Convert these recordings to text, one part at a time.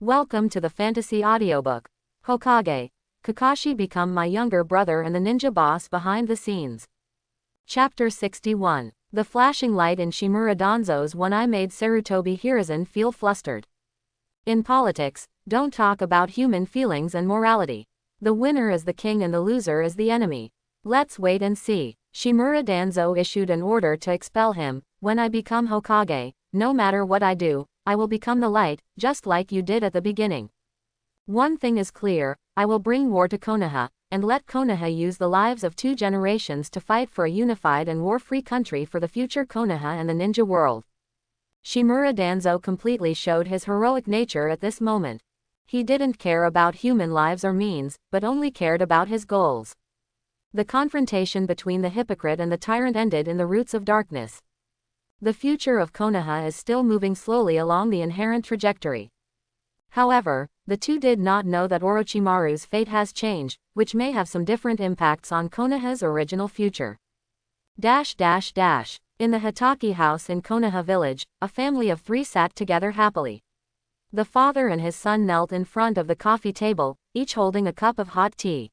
Welcome to the fantasy audiobook. Hokage. Kakashi become my younger brother and the ninja boss behind the scenes. Chapter 61. The flashing light in Shimura Danzo's one eye made Sarutobi Hiruzen feel flustered. In politics, don't talk about human feelings and morality. The winner is the king and the loser is the enemy. Let's wait and see. Shimura Danzo issued an order to expel him. When I become Hokage, no matter what I do, I will become the light, just like you did at the beginning. One thing is clear, I will bring war to Konoha, and let Konoha use the lives of 2 generations to fight for a unified and war-free country for the future Konoha and the ninja world. Shimura Danzo completely showed his heroic nature at this moment. He didn't care about human lives or means, but only cared about his goals. The confrontation between the hypocrite and the tyrant ended in the roots of darkness. The future of Konoha is still moving slowly along the inherent trajectory. However, the two did not know that Orochimaru's fate has changed, which may have some different impacts on Konoha's original future. In the Hitaki house in Konoha village, a family of 3 sat together happily. The father and his son knelt in front of the coffee table, each holding a cup of hot tea.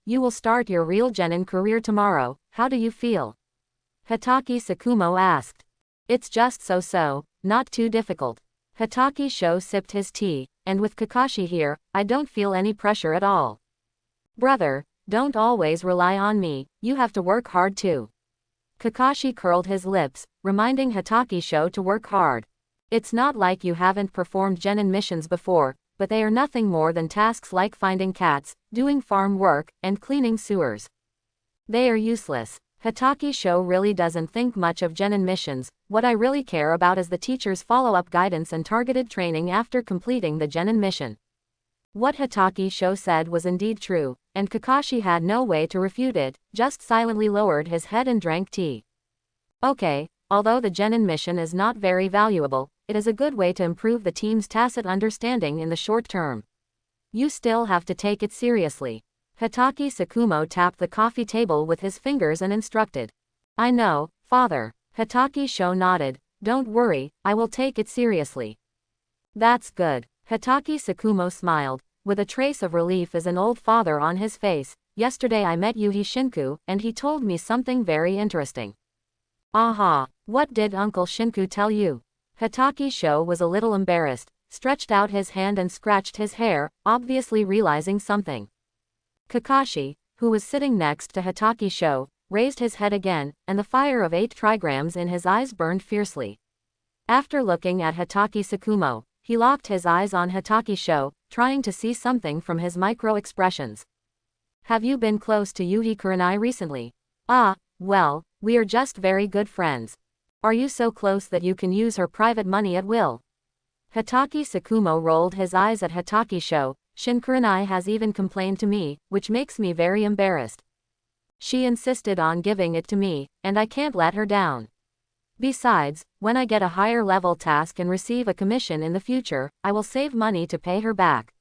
You will start your real genin career tomorrow, how do you feel? Hitaki Sakumo asked. It's just so, not too difficult. Hitaki sipped his tea, and with Kakashi here, I don't feel any pressure at all. Brother, don't always rely on me, you have to work hard too. Kakashi curled his lips, reminding Hitaki to work hard. It's not like you haven't performed genin missions before, but they are nothing more than tasks like finding cats, doing farm work, and cleaning sewers. They are useless. Hitaki really doesn't think much of genin missions. What I really care about is the teacher's follow-up guidance and targeted training after completing the genin mission. What Hitaki said was indeed true, and Kakashi had no way to refute it, just silently lowered his head and drank tea. Okay, although the genin mission is not very valuable, it is a good way to improve the team's tacit understanding in the short term. You still have to take it seriously. Hitaki Sakumo tapped the coffee table with his fingers and instructed. I know, father. Hitaki nodded. Don't worry, I will take it seriously. That's good. Hitaki Sakumo smiled, with a trace of relief as an old father on his face. Yesterday I met Yuhi Shinku, and he told me something very interesting. Aha, what did Uncle Shinku tell you? Hitaki was a little embarrassed, stretched out his hand and scratched his hair, obviously realizing something. Kakashi, who was sitting next to Hitaki raised his head again, and the fire of 8 trigrams in his eyes burned fiercely. After looking at Hitaki Sakumo, he locked his eyes on Hitaki trying to see something from his micro-expressions. Have you been close to Yuhi Kurenai recently? Well, we are just very good friends. Are you so close that you can use her private money at will? Hitaki Sakumo rolled his eyes at Hitaki Shin Kurenai has even complained to me, which makes me very embarrassed. She insisted on giving it to me, and I can't let her down. Besides, when I get a higher level task and receive a commission in the future, I will save money to pay her back.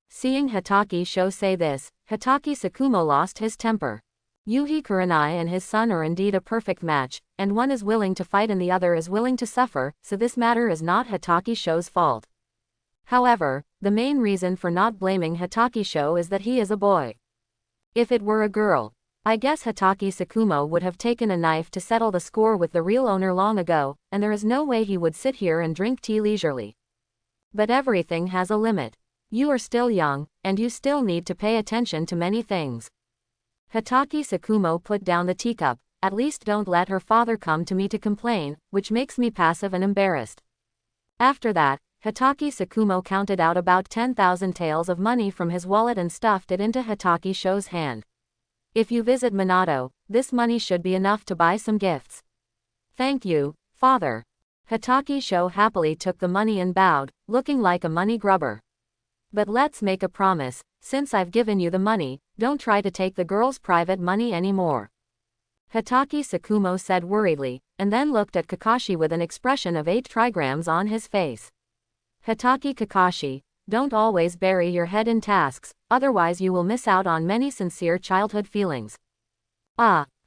Seeing Hitaki say this, Hitaki Sakumo lost his temper. Yuhi Kurenai and his son are indeed a perfect match, and one is willing to fight and the other is willing to suffer, so this matter is not Hitaki fault. However, the main reason for not blaming Hitaki is that he is a boy. If it were a girl, I guess Hitaki Sakumo would have taken a knife to settle the score with the real owner long ago, and there is no way he would sit here and drink tea leisurely. But everything has a limit. You are still young, and you still need to pay attention to many things. Hitaki Sakumo put down the teacup. At least don't let her father come to me to complain, which makes me passive and embarrassed. After that, Hitaki Sakumo counted out about 10,000 taels of money from his wallet and stuffed it into Hitaki hand. If you visit Minato, this money should be enough to buy some gifts. Thank you, father. Hitaki happily took the money and bowed, looking like a money grubber. But let's make a promise, since I've given you the money, don't try to take the girl's private money anymore. Hitaki Sakumo said worriedly, and then looked at Kakashi with an expression of 8 trigrams on his face. Hitaki Kakashi, don't always bury your head in tasks, otherwise you will miss out on many sincere childhood feelings.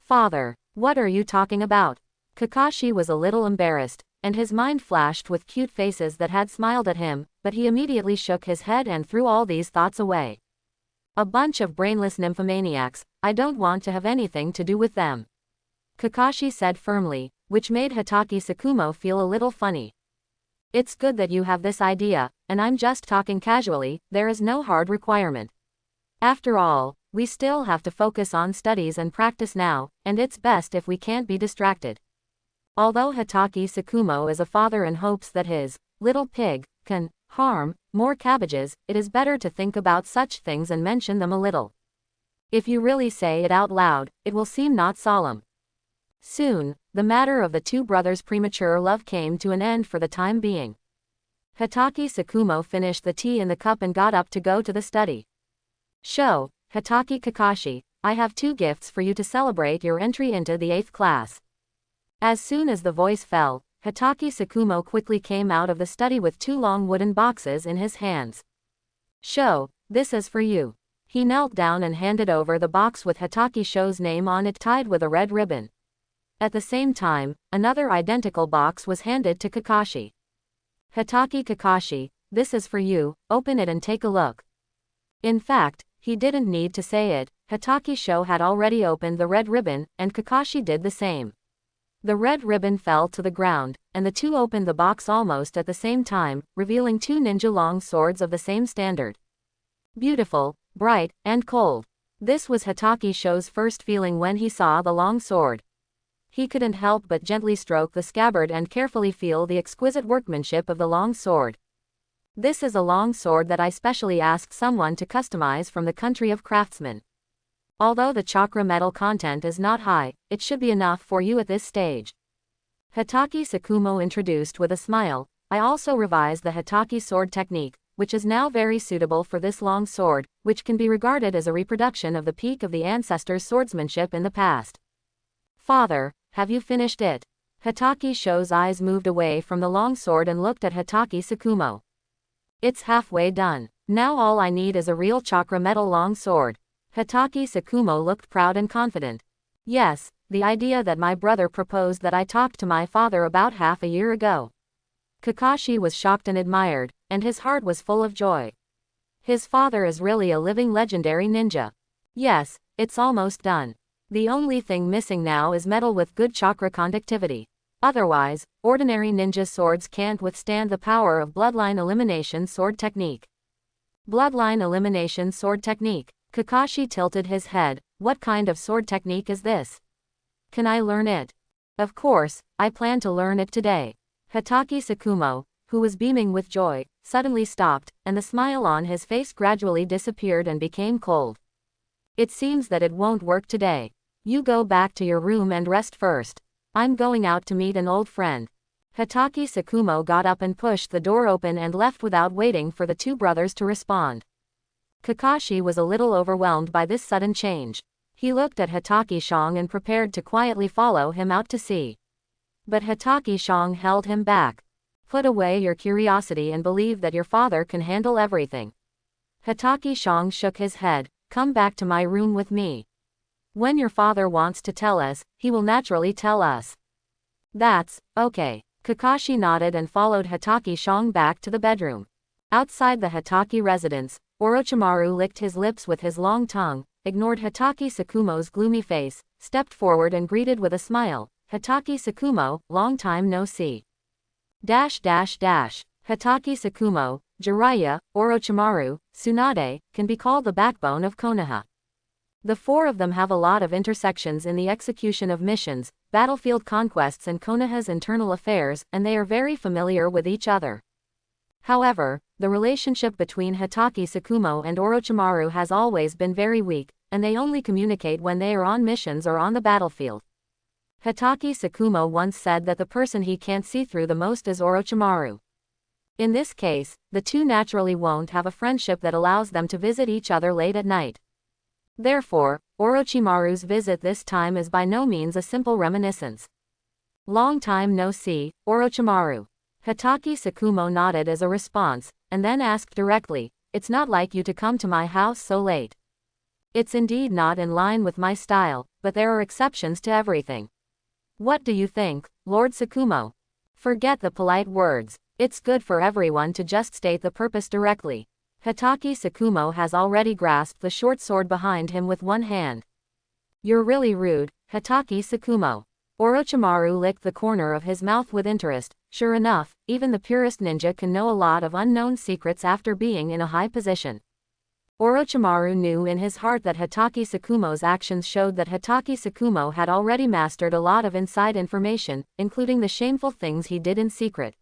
Father, what are you talking about? Kakashi was a little embarrassed. and his mind flashed with cute faces that had smiled at him, but he immediately shook his head and threw all these thoughts away. A bunch of brainless nymphomaniacs, I don't want to have anything to do with them. Kakashi said firmly, which made Hatake Tsukumo feel a little funny. It's good that you have this idea, and I'm just talking casually, there is no hard requirement. After all, we still have to focus on studies and practice now, and it's best if we can't be distracted. Although Hatake Tsukumo is a father and hopes that his little pig can harm more cabbages, it is better to think about such things and mention them a little. If you really say it out loud, it will seem not solemn. Soon, the matter of the two brothers' premature love came to an end for the time being. Hatake Tsukumo finished the tea in the cup and got up to go to the study. Show, Hatake Kakashi, I have 2 gifts for you to celebrate your entry into the 8th class. As soon as the voice fell, Hatake Tsukumo quickly came out of the study with 2 long wooden boxes in his hands. Show, this is for you. He knelt down and handed over the box with Hatake Show's name on it tied with a red ribbon. At the same time, another identical box was handed to Kakashi. Hatake Kakashi, this is for you, open it and take a look. In fact, he didn't need to say it, Hatake Show had already opened the red ribbon, and Kakashi did the same. The red ribbon fell to the ground, and the two opened the box almost at the same time, revealing 2 ninja long swords of the same standard. Beautiful, bright, and cold. This was Hatake Show's first feeling when he saw the long sword. He couldn't help but gently stroke the scabbard and carefully feel the exquisite workmanship of the long sword. This is a long sword that I specially asked someone to customize from the country of craftsmen. Although the chakra metal content is not high, it should be enough for you at this stage. Hatake Tsukumo introduced with a smile, I also revised the Hatake sword technique, which is now very suitable for this long sword, which can be regarded as a reproduction of the peak of the ancestors' swordsmanship in the past. Father, have you finished it? Hatake Show's eyes moved away from the long sword and looked at Hatake Tsukumo. It's halfway done. Now all I need is a real chakra metal long sword. Hatake Tsukumo looked proud and confident. Yes, the idea that my brother proposed that I talked to my father about half a year ago. Kakashi was shocked and admired, and his heart was full of joy. His father is really a living legendary ninja. Yes, it's almost done. The only thing missing now is metal with good chakra conductivity. Otherwise, ordinary ninja swords can't withstand the power of bloodline elimination sword technique. Bloodline elimination sword technique. Kakashi tilted his head. What kind of sword technique is this? Can I learn it? Of course, I plan to learn it today. Hatake Tsukumo, who was beaming with joy, suddenly stopped, and the smile on his face gradually disappeared and became cold. It seems that it won't work today. You go back to your room and rest first. I'm going out to meet an old friend. Hatake Tsukumo got up and pushed the door open and left without waiting for the 2 brothers to respond. Kakashi was a little overwhelmed by this sudden change. He looked at Hatake Shong and prepared to quietly follow him out to sea. But Hatake Shong held him back. Put away your curiosity and believe that your father can handle everything. Hatake Shong shook his head. Come back to my room with me. When your father wants to tell us, he will naturally tell us. That's okay. Kakashi nodded and followed Hatake Shong back to the bedroom. Outside the Hatake residence, Orochimaru licked his lips with his long tongue, ignored Hatake Tsukumo's gloomy face, stepped forward and greeted with a smile, Hatake Tsukumo, long time no see. Hatake Tsukumo, Jiraiya, Orochimaru, Tsunade, can be called the backbone of Konoha. The 4 of them have a lot of intersections in the execution of missions, battlefield conquests and Konoha's internal affairs, and they are very familiar with each other. However, the relationship between Hatake Tsukumo and Orochimaru has always been very weak, and they only communicate when they are on missions or on the battlefield. Hatake Tsukumo once said that the person he can't see through the most is Orochimaru. In this case, the 2 naturally won't have a friendship that allows them to visit each other late at night. Therefore, Orochimaru's visit this time is by no means a simple reminiscence. Long time no see, Orochimaru. Hatake Tsukumo nodded as a response, and then asked directly, it's not like you to come to my house so late. It's indeed not in line with my style, but there are exceptions to everything. What do you think, Lord Tsukumo? Forget the polite words. It's good for everyone to just state the purpose directly. Hitaki Tsukumo has already grasped the short sword behind him with one hand. You're really rude, Hitaki Tsukumo. Orochimaru licked the corner of his mouth with interest. Sure enough, even the purest ninja can know a lot of unknown secrets after being in a high position. Orochimaru knew in his heart that Hitaki Tsukumo's actions showed that Hitaki Tsukumo had already mastered a lot of inside information, including the shameful things he did in secret.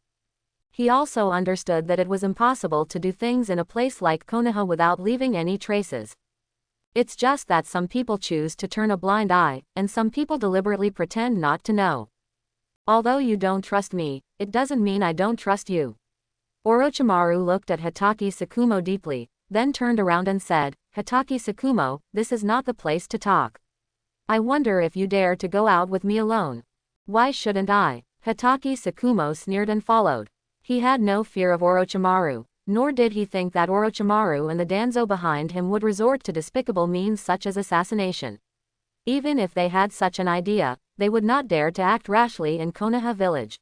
He also understood that it was impossible to do things in a place like Konoha without leaving any traces. It's just that some people choose to turn a blind eye, and some people deliberately pretend not to know. Although you don't trust me, it doesn't mean I don't trust you. Orochimaru looked at Hitaki Tsukumo deeply, then turned around and said, Hitaki Tsukumo, this is not the place to talk. I wonder if you dare to go out with me alone. Why shouldn't I? Hitaki Tsukumo sneered and followed. He had no fear of Orochimaru, nor did he think that Orochimaru and the Danzo behind him would resort to despicable means such as assassination. Even if they had such an idea, they would not dare to act rashly in Konoha village.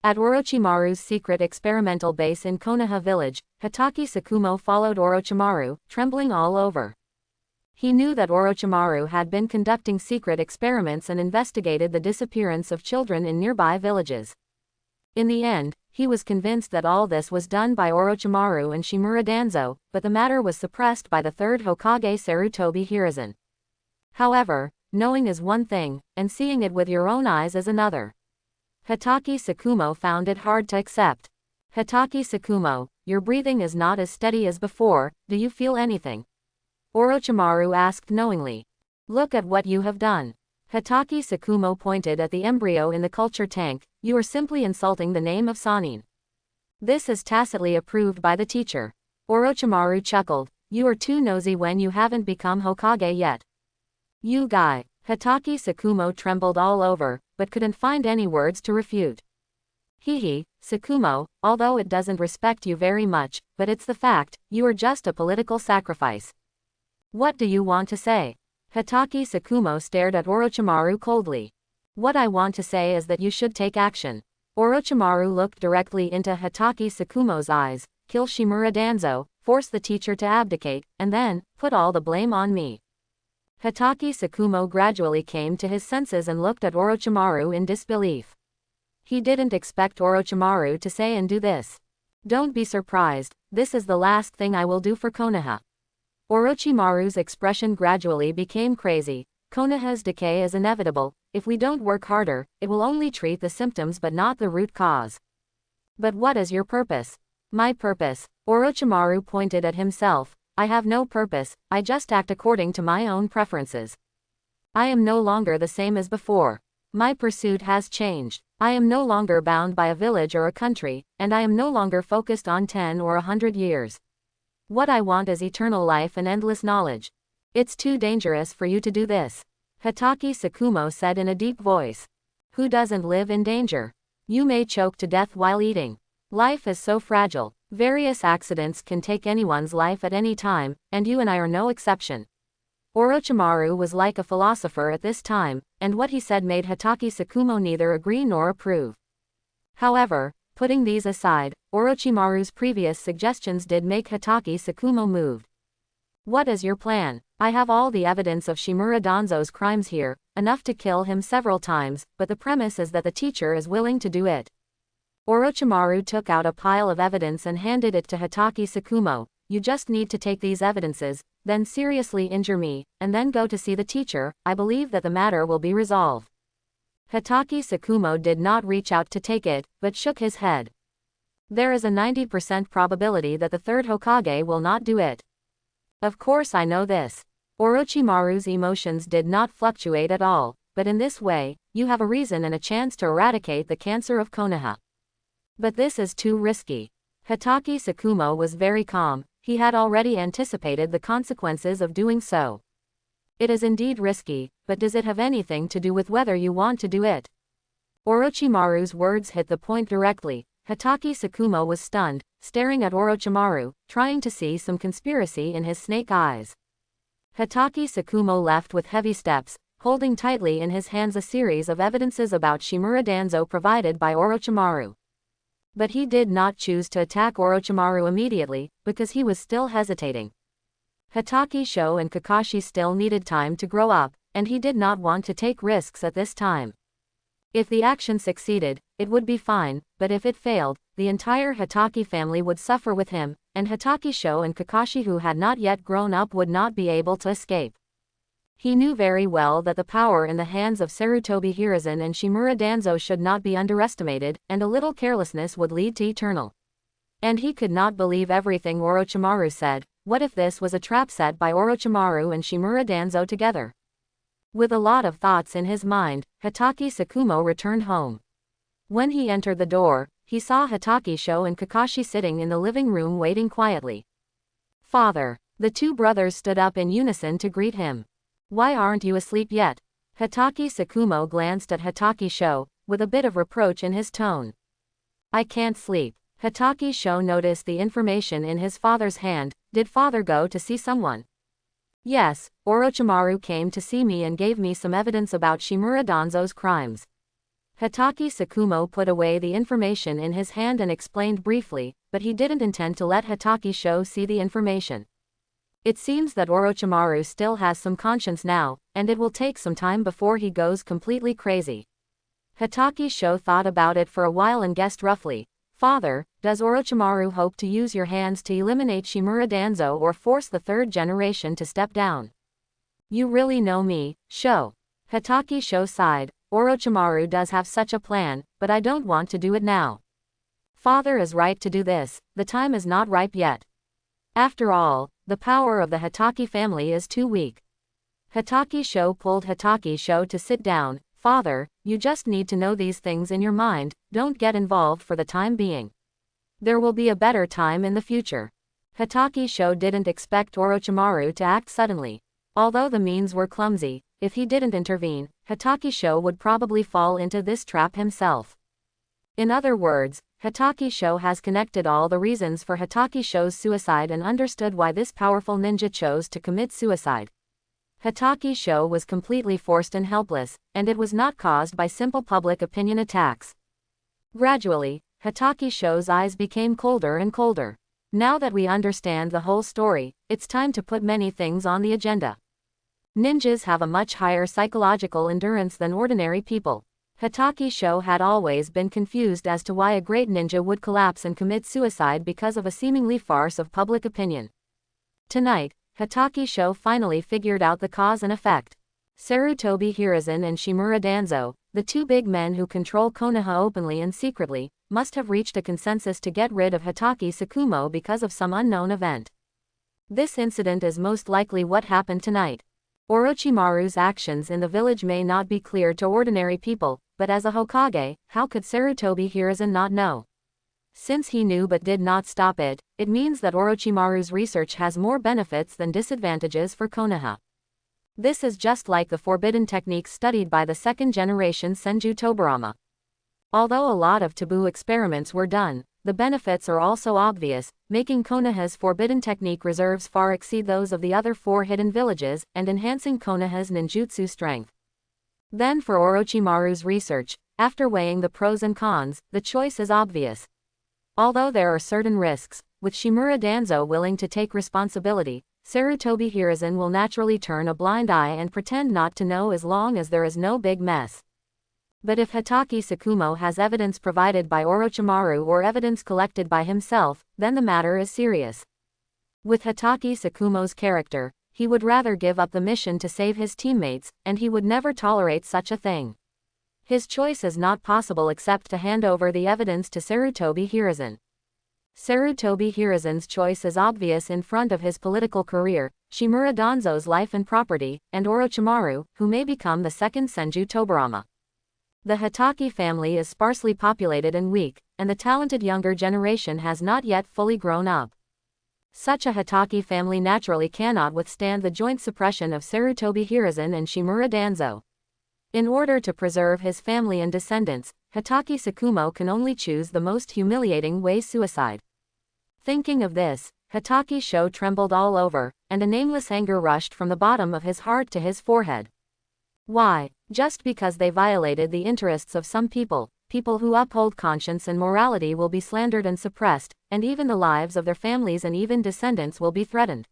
At Orochimaru's secret experimental base in Konoha village, Hitaki Tsukumo followed Orochimaru, trembling all over. He knew that Orochimaru had been conducting secret experiments and investigated the disappearance of children in nearby villages. In the end, he was convinced that all this was done by Orochimaru and Shimura Danzo, but the matter was suppressed by the third Hokage Sarutobi Hiruzen. However, knowing is one thing, and seeing it with your own eyes is another. Hitaki Tsukumo found it hard to accept. Hitaki Tsukumo, your breathing is not as steady as before, do you feel anything? Orochimaru asked knowingly. Look at what you have done. Hitaki Tsukumo pointed at the embryo in the culture tank, you are simply insulting the name of Sannin. This is tacitly approved by the teacher. Orochimaru chuckled, you are too nosy when you haven't become Hokage yet. You guy. Hitaki Tsukumo trembled all over, but couldn't find any words to refute. Hehe, Tsukumo, although it doesn't respect you very much, but it's the fact, you are just a political sacrifice. What do you want to say? Hitaki Tsukumo stared at Orochimaru coldly. What I want to say is that you should take action. Orochimaru looked directly into Hitaki Tsukumo's eyes, kill Shimura Danzo, force the teacher to abdicate, and then, put all the blame on me. Hitaki Tsukumo gradually came to his senses and looked at Orochimaru in disbelief. He didn't expect Orochimaru to say and do this. Don't be surprised, this is the last thing I will do for Konoha. Orochimaru's expression gradually became crazy. Konoha's decay is inevitable. If we don't work harder, it will only treat the symptoms but not the root cause. But what is your purpose? My purpose? Orochimaru pointed at himself. I have no purpose, I just act according to my own preferences. I am no longer the same as before. My pursuit has changed. I am no longer bound by a village or a country, and I am no longer focused on 10 or 100 years. What I want is eternal life and endless knowledge. It's too dangerous for you to do this. Hitaki Tsukumo said in a deep voice. Who doesn't live in danger? You may choke to death while eating. Life is so fragile. Various accidents can take anyone's life at any time, and you and I are no exception. Orochimaru was like a philosopher at this time, and what he said made Hitaki Tsukumo neither agree nor approve. However, putting these aside, Orochimaru's previous suggestions did make Hitaki Tsukumo moved. What is your plan? I have all the evidence of Shimura Danzo's crimes here, enough to kill him several times, but the premise is that the teacher is willing to do it. Orochimaru took out a pile of evidence and handed it to Hitaki Tsukumo. You just need to take these evidences, then seriously injure me, and then go to see the teacher. I believe that the matter will be resolved. Hitaki Tsukumo did not reach out to take it, but shook his head. There is a 90% probability that the third Hokage will not do it. Of course I know this. Orochimaru's emotions did not fluctuate at all, but in this way, you have a reason and a chance to eradicate the cancer of Konoha. But this is too risky. Hitaki Tsukumo was very calm, he had already anticipated the consequences of doing so. It is indeed risky, but does it have anything to do with whether you want to do it? Orochimaru's words hit the point directly. Hitaki Tsukumo was stunned, staring at Orochimaru, trying to see some conspiracy in his snake eyes. Hitaki Tsukumo left with heavy steps, holding tightly in his hands a series of evidences about Shimura Danzo provided by Orochimaru. But he did not choose to attack Orochimaru immediately, because he was still hesitating. Hitachi Sho and Kakashi still needed time to grow up, and he did not want to take risks at this time. If the action succeeded, it would be fine, but if it failed, the entire Hitachi family would suffer with him, and Hitachi Sho and Kakashi, who had not yet grown up, would not be able to escape. He knew very well that the power in the hands of Sarutobi Hiruzen and Shimura Danzo should not be underestimated, and a little carelessness would lead to eternal. And he could not believe everything Orochimaru said. What if this was a trap set by Orochimaru and Shimura Danzo together? With a lot of thoughts in his mind, Hitachi Sakumo returned home. When he entered the door, he saw Hitachi Sho and Kakashi sitting in the living room waiting quietly. "Father." The two brothers stood up in unison to greet him. "Why aren't you asleep yet?" Hitachi Sakumo glanced at Hitachi Sho, with a bit of reproach in his tone. "I can't sleep." Hitachi Sho noticed the information in his father's hand. "Did father go to see someone?" "Yes, Orochimaru came to see me and gave me some evidence about Shimura Danzo's crimes." Hitachi Sakumo put away the information in his hand and explained briefly, but he didn't intend to let Hitachi Sho see the information. It seems that Orochimaru still has some conscience now, and it will take some time before he goes completely crazy. Hitachi Sho thought about it for a while and guessed roughly. "Father, does Orochimaru hope to use your hands to eliminate Shimura Danzo or force the third generation to step down?" "You really know me, Sho." Hitachi Sho sighed. "Orochimaru does have such a plan, but I don't want to do it now. Father is right to do this, the time is not ripe yet. After all, the power of the Hitachi family is too weak." Hitachi Sho pulled Hitachi Sho to sit down. "Father, you just need to know these things in your mind, don't get involved for the time being. There will be a better time in the future." Hitachi Sho didn't expect Orochimaru to act suddenly. Although the means were clumsy, if he didn't intervene, Hitachi Sho would probably fall into this trap himself. In other words, Hitachi Sho has connected all the reasons for Hitachi Sho's suicide and understood why this powerful ninja chose to commit suicide. Hitachi Sho was completely forced and helpless, and it was not caused by simple public opinion attacks. Gradually, Hitachi Sho's eyes became colder and colder. Now that we understand the whole story, it's time to put many things on the agenda. Ninjas have a much higher psychological endurance than ordinary people. Hitachi Sho had always been confused as to why a great ninja would collapse and commit suicide because of a seemingly farce of public opinion. Tonight, Hitachi Sho finally figured out the cause and effect. Sarutobi Hiruzen and Shimura Danzo, the two big men who control Konoha openly and secretly, must have reached a consensus to get rid of Hitachi Sakumo because of some unknown event. This incident is most likely what happened tonight. Orochimaru's actions in the village may not be clear to ordinary people, but as a Hokage, how could Sarutobi Hiruzen not know? Since he knew but did not stop it, it means that Orochimaru's research has more benefits than disadvantages for Konoha. This is just like the forbidden techniques studied by the second-generation Senju Tobirama. Although a lot of taboo experiments were done, the benefits are also obvious, making Konoha's forbidden technique reserves far exceed those of the other 4 hidden villages, and enhancing Konoha's ninjutsu strength. Then for Orochimaru's research, after weighing the pros and cons, the choice is obvious. Although there are certain risks, with Shimura Danzo willing to take responsibility, Sarutobi Hiruzen will naturally turn a blind eye and pretend not to know as long as there is no big mess. But if Hitachi Sakumo has evidence provided by Orochimaru or evidence collected by himself, then the matter is serious. With Hitachi Sakumo's character, he would rather give up the mission to save his teammates, and he would never tolerate such a thing. His choice is not possible except to hand over the evidence to Sarutobi Hiruzen. Sarutobi Hiruzen's choice is obvious in front of his political career, Shimura Danzo's life and property, and Orochimaru, who may become the second Senju Tobirama. The Hitachi family is sparsely populated and weak, and the talented younger generation has not yet fully grown up. Such a Hitachi family naturally cannot withstand the joint suppression of Sarutobi Hiruzen and Shimura Danzo. In order to preserve his family and descendants, Hitachi Sakumo can only choose the most humiliating way: suicide. Thinking of this, Hitachi Sho trembled all over, and a nameless anger rushed from the bottom of his heart to his forehead. Why? Just because they violated the interests of some people. People who uphold conscience and morality will be slandered and suppressed, and even the lives of their families and even descendants will be threatened.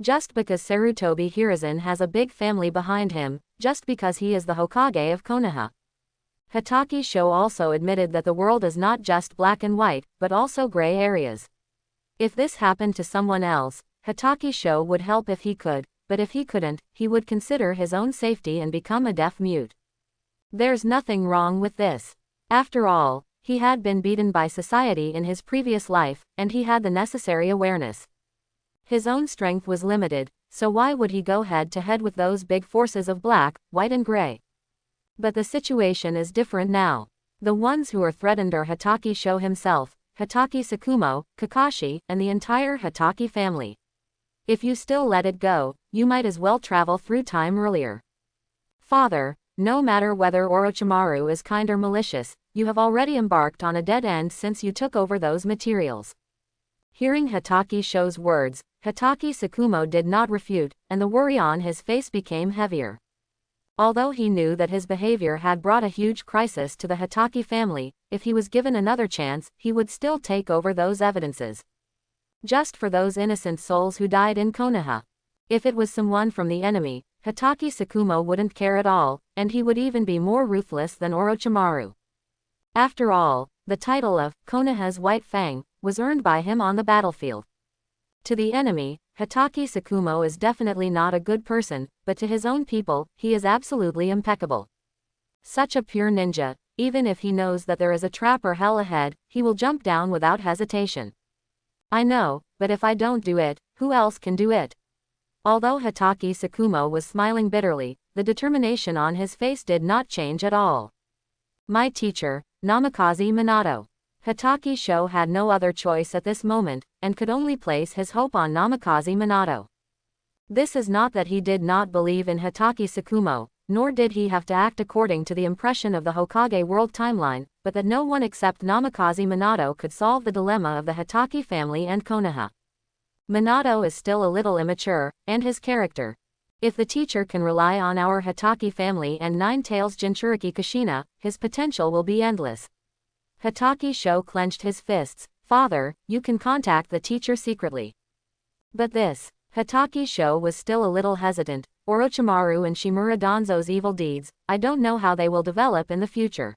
Just because Sarutobi Hiruzen has a big family behind him, just because he is the Hokage of Konoha. Hatake Sho also admitted that the world is not just black and white, but also gray areas. If this happened to someone else, Hatake Sho would help if he could, but if he couldn't, he would consider his own safety and become a deaf mute. There's nothing wrong with this. After all, he had been beaten by society in his previous life, and he had the necessary awareness. His own strength was limited, so why would he go head to head with those big forces of black, white and gray? But the situation is different now. The ones who are threatened are Hatake Sho himself, Hatake Tsukumo, Kakashi, and the entire Hatake family. If you still let it go, you might as well travel through time earlier. Father, no matter whether Orochimaru is kind or malicious, you have already embarked on a dead end since you took over those materials. Hearing Hatake Sho's words, Hatake Tsukumo did not refute, and the worry on his face became heavier. Although he knew that his behavior had brought a huge crisis to the Hatake family, if he was given another chance, he would still take over those evidences. Just for those innocent souls who died in Konoha. If it was someone from the enemy, Hatake Tsukumo wouldn't care at all, and he would even be more ruthless than Orochimaru. After all, the title of Konoha's White Fang was earned by him on the battlefield. To the enemy, Hatake Tsukumo is definitely not a good person, but to his own people, he is absolutely impeccable. Such a pure ninja, even if he knows that there is a trap or hell ahead, he will jump down without hesitation. I know, but if I don't do it, who else can do it? Although Hatake Tsukumo was smiling bitterly, the determination on his face did not change at all. My teacher, Namikaze Minato. Hatake Sho had no other choice at this moment, and could only place his hope on Namikaze Minato. This is not that he did not believe in Hatake Tsukumo, nor did he have to act according to the impression of the Hokage world timeline, but that no one except Namikaze Minato could solve the dilemma of the Hatake family and Konoha. Minato is still a little immature, and his character. If the teacher can rely on our Hatake family and Nine Tails Jinchuriki Kushina, his potential will be endless. Hatake Sho clenched his fists. Father, you can contact the teacher secretly. But this, Hatake Sho was still a little hesitant. Orochimaru and Shimura Danzo's evil deeds, I don't know how they will develop in the future.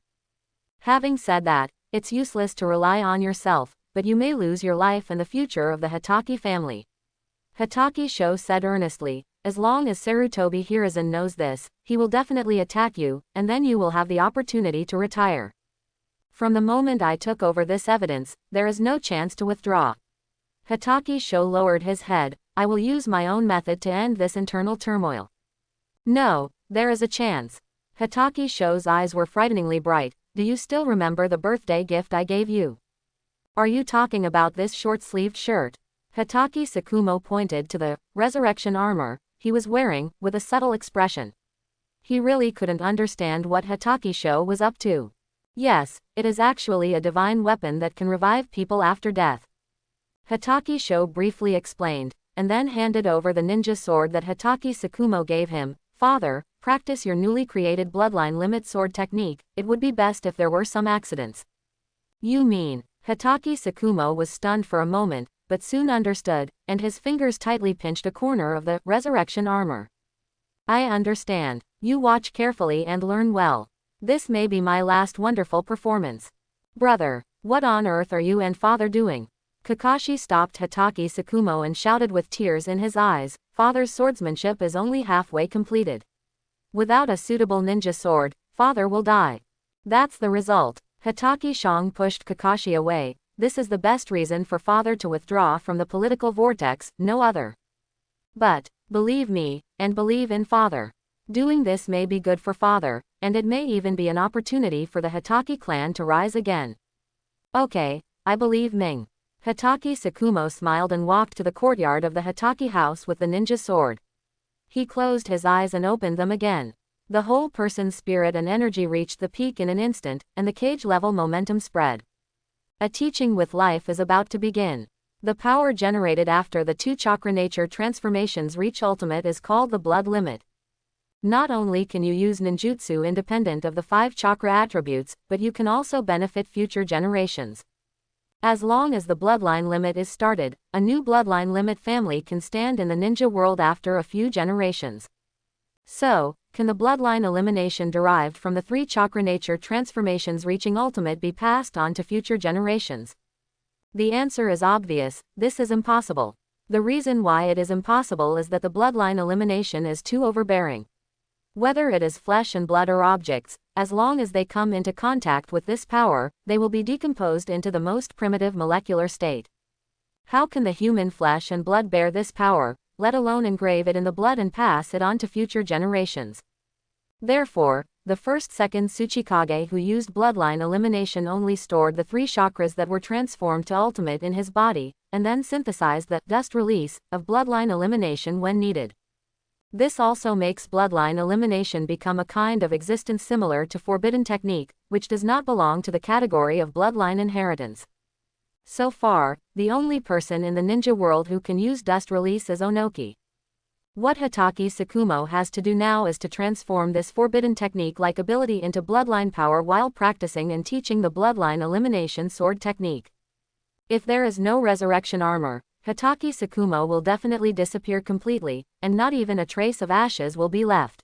Having said that, it's useless to rely on yourself, but you may lose your life and the future of the Hatake family. Hatake Sho said earnestly, as long as Sarutobi Hiruzen knows this, he will definitely attack you, and then you will have the opportunity to retire. From the moment I took over this evidence, there is no chance to withdraw. Hatake Sho lowered his head. I will use my own method to end this internal turmoil. No, there is a chance. Hatake Sho's eyes were frighteningly bright. Do you still remember the birthday gift I gave you? Are you talking about this short-sleeved shirt? Hatake Tsukumo pointed to the resurrection armor he was wearing, with a subtle expression. He really couldn't understand what Hatake Sho was up to. Yes, it is actually a divine weapon that can revive people after death. Hatake Sho briefly explained, and then handed over the ninja sword that Hatake Tsukumo gave him. Father, practice your newly created bloodline limit sword technique, it would be best if there were some accidents. You mean? Hatake Tsukumo was stunned for a moment, but soon understood, and his fingers tightly pinched a corner of the resurrection armor. I understand. You watch carefully and learn well. This may be my last wonderful performance. Brother, what on earth are you and father doing? Kakashi stopped Hatake Tsukumo and shouted with tears in his eyes, father's swordsmanship is only halfway completed. Without a suitable ninja sword, father will die. That's the result. Hatake Shong pushed Kakashi away. This is the best reason for father to withdraw from the political vortex, no other. But, believe me, and believe in father. Doing this may be good for father, and it may even be an opportunity for the Hatake clan to rise again. Okay, I believe Ming. Hatake Tsukumo smiled and walked to the courtyard of the Hatake house with the ninja sword. He closed his eyes and opened them again. The whole person's spirit and energy reached the peak in an instant, and the cage-level momentum spread. A teaching with life is about to begin. The power generated after the two chakra nature transformations reach ultimate is called the blood limit. Not only can you use ninjutsu independent of the 5 chakra attributes, but you can also benefit future generations. As long as the bloodline limit is started, a new bloodline limit family can stand in the ninja world after a few generations. So, can the bloodline elimination derived from the 3 chakra nature transformations reaching ultimate be passed on to future generations? The answer is obvious: this is impossible. The reason why it is impossible is that the bloodline elimination is too overbearing. Whether it is flesh and blood or objects, as long as they come into contact with this power, they will be decomposed into the most primitive molecular state. How can the human flesh and blood bear this power, let alone engrave it in the blood and pass it on to future generations? Therefore, the second Tsuchikage who used bloodline elimination only stored the 3 chakras that were transformed to ultimate in his body, and then synthesized the dust release of bloodline elimination when needed. This also makes bloodline elimination become a kind of existence similar to forbidden technique, which does not belong to the category of bloodline inheritance. So far, the only person in the ninja world who can use dust release is Onoki. What Hotake Tsukumo has to do now is to transform this forbidden technique-like ability into bloodline power while practicing and teaching the bloodline elimination sword technique. If there is no resurrection armor, Hotake Tsukumo will definitely disappear completely, and not even a trace of ashes will be left.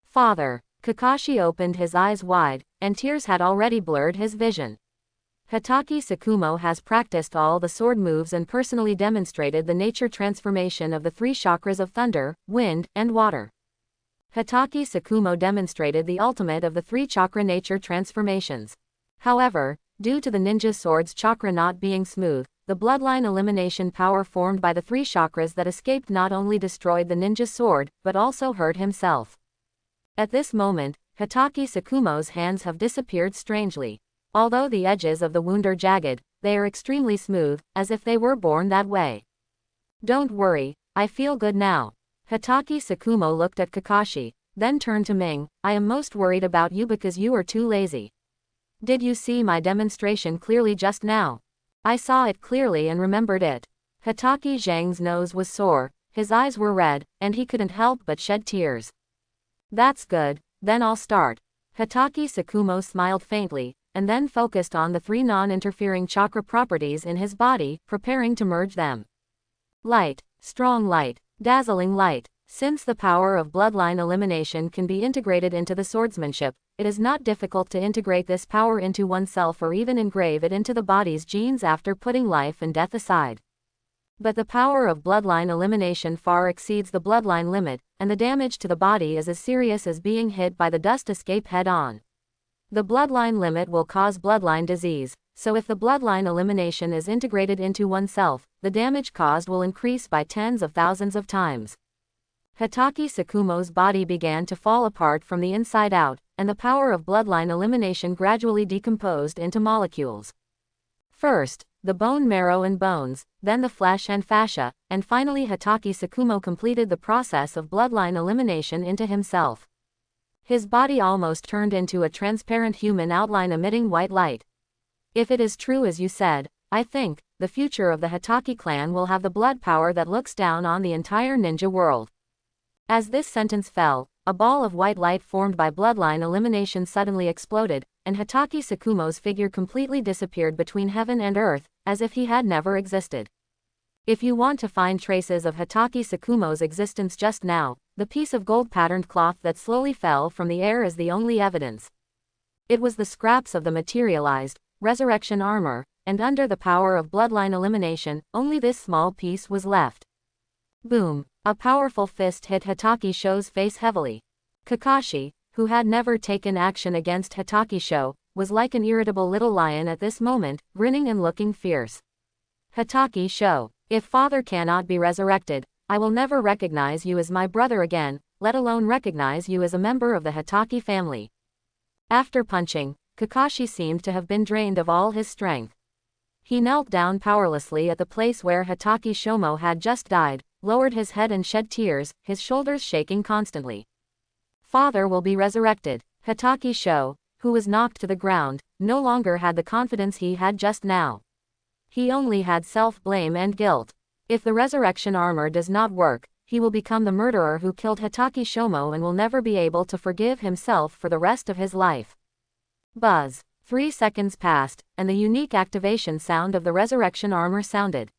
Father. Kakashi opened his eyes wide, and tears had already blurred his vision. Hotake Tsukumo has practiced all the sword moves and personally demonstrated the nature transformation of the 3 chakras of thunder, wind, and water. Hotake Tsukumo demonstrated the ultimate of the 3 chakra nature transformations. However, due to the ninja sword's chakra not being smooth, the bloodline elimination power formed by the 3 chakras that escaped not only destroyed the ninja sword, but also hurt himself. At this moment, Hotake Tsukumo's hands have disappeared strangely. Although the edges of the wound are jagged, they are extremely smooth, as if they were born that way. Don't worry, I feel good now. Hotake Tsukumo looked at Kakashi, then turned to Ming. I am most worried about you because you are too lazy. Did you see my demonstration clearly just now? I saw it clearly and remembered it. Hotake Zhang's nose was sore, his eyes were red, and he couldn't help but shed tears. That's good, then I'll start. Hotake Tsukumo smiled faintly, and then focused on the 3 non-interfering chakra properties in his body, preparing to merge them. Light, strong light, dazzling light. Since the power of bloodline elimination can be integrated into the swordsmanship, it is not difficult to integrate this power into oneself or even engrave it into the body's genes after putting life and death aside. But the power of bloodline elimination far exceeds the bloodline limit, and the damage to the body is as serious as being hit by the dust escape head-on. The bloodline limit will cause bloodline disease, so if the bloodline elimination is integrated into oneself, the damage caused will increase by tens of thousands of times. Hotake Tsukumo's body began to fall apart from the inside out, and the power of bloodline elimination gradually decomposed into molecules. First, the bone marrow and bones, then the flesh and fascia, and finally Hotake Tsukumo completed the process of bloodline elimination into himself. His body almost turned into a transparent human outline emitting white light. If it is true as you said, I think, the future of the Hotake clan will have the blood power that looks down on the entire ninja world. As this sentence fell, a ball of white light formed by bloodline elimination suddenly exploded, and Hotake Tsukumo's figure completely disappeared between heaven and earth, as if he had never existed. If you want to find traces of Hotake Tsukumo's existence just now, the piece of gold-patterned cloth that slowly fell from the air is the only evidence. It was the scraps of the materialized, resurrection armor, and under the power of bloodline elimination, only this small piece was left. Boom! A powerful fist hit Hotake Sho's face heavily. Kakashi, who had never taken action against Hotake Sho, was like an irritable little lion at this moment, grinning and looking fierce. Hotake Sho, if father cannot be resurrected, I will never recognize you as my brother again, let alone recognize you as a member of the Hotake family. After punching, Kakashi seemed to have been drained of all his strength. He knelt down powerlessly at the place where Hotake Shomo had just died, lowered his head and shed tears, his shoulders shaking constantly. Father will be resurrected. Hotake Sho, who was knocked to the ground, no longer had the confidence he had just now. He only had self-blame and guilt. If the resurrection armor does not work, he will become the murderer who killed Hotake Shomo and will never be able to forgive himself for the rest of his life. Buzz. 3 seconds passed, and the unique activation sound of the resurrection armor sounded.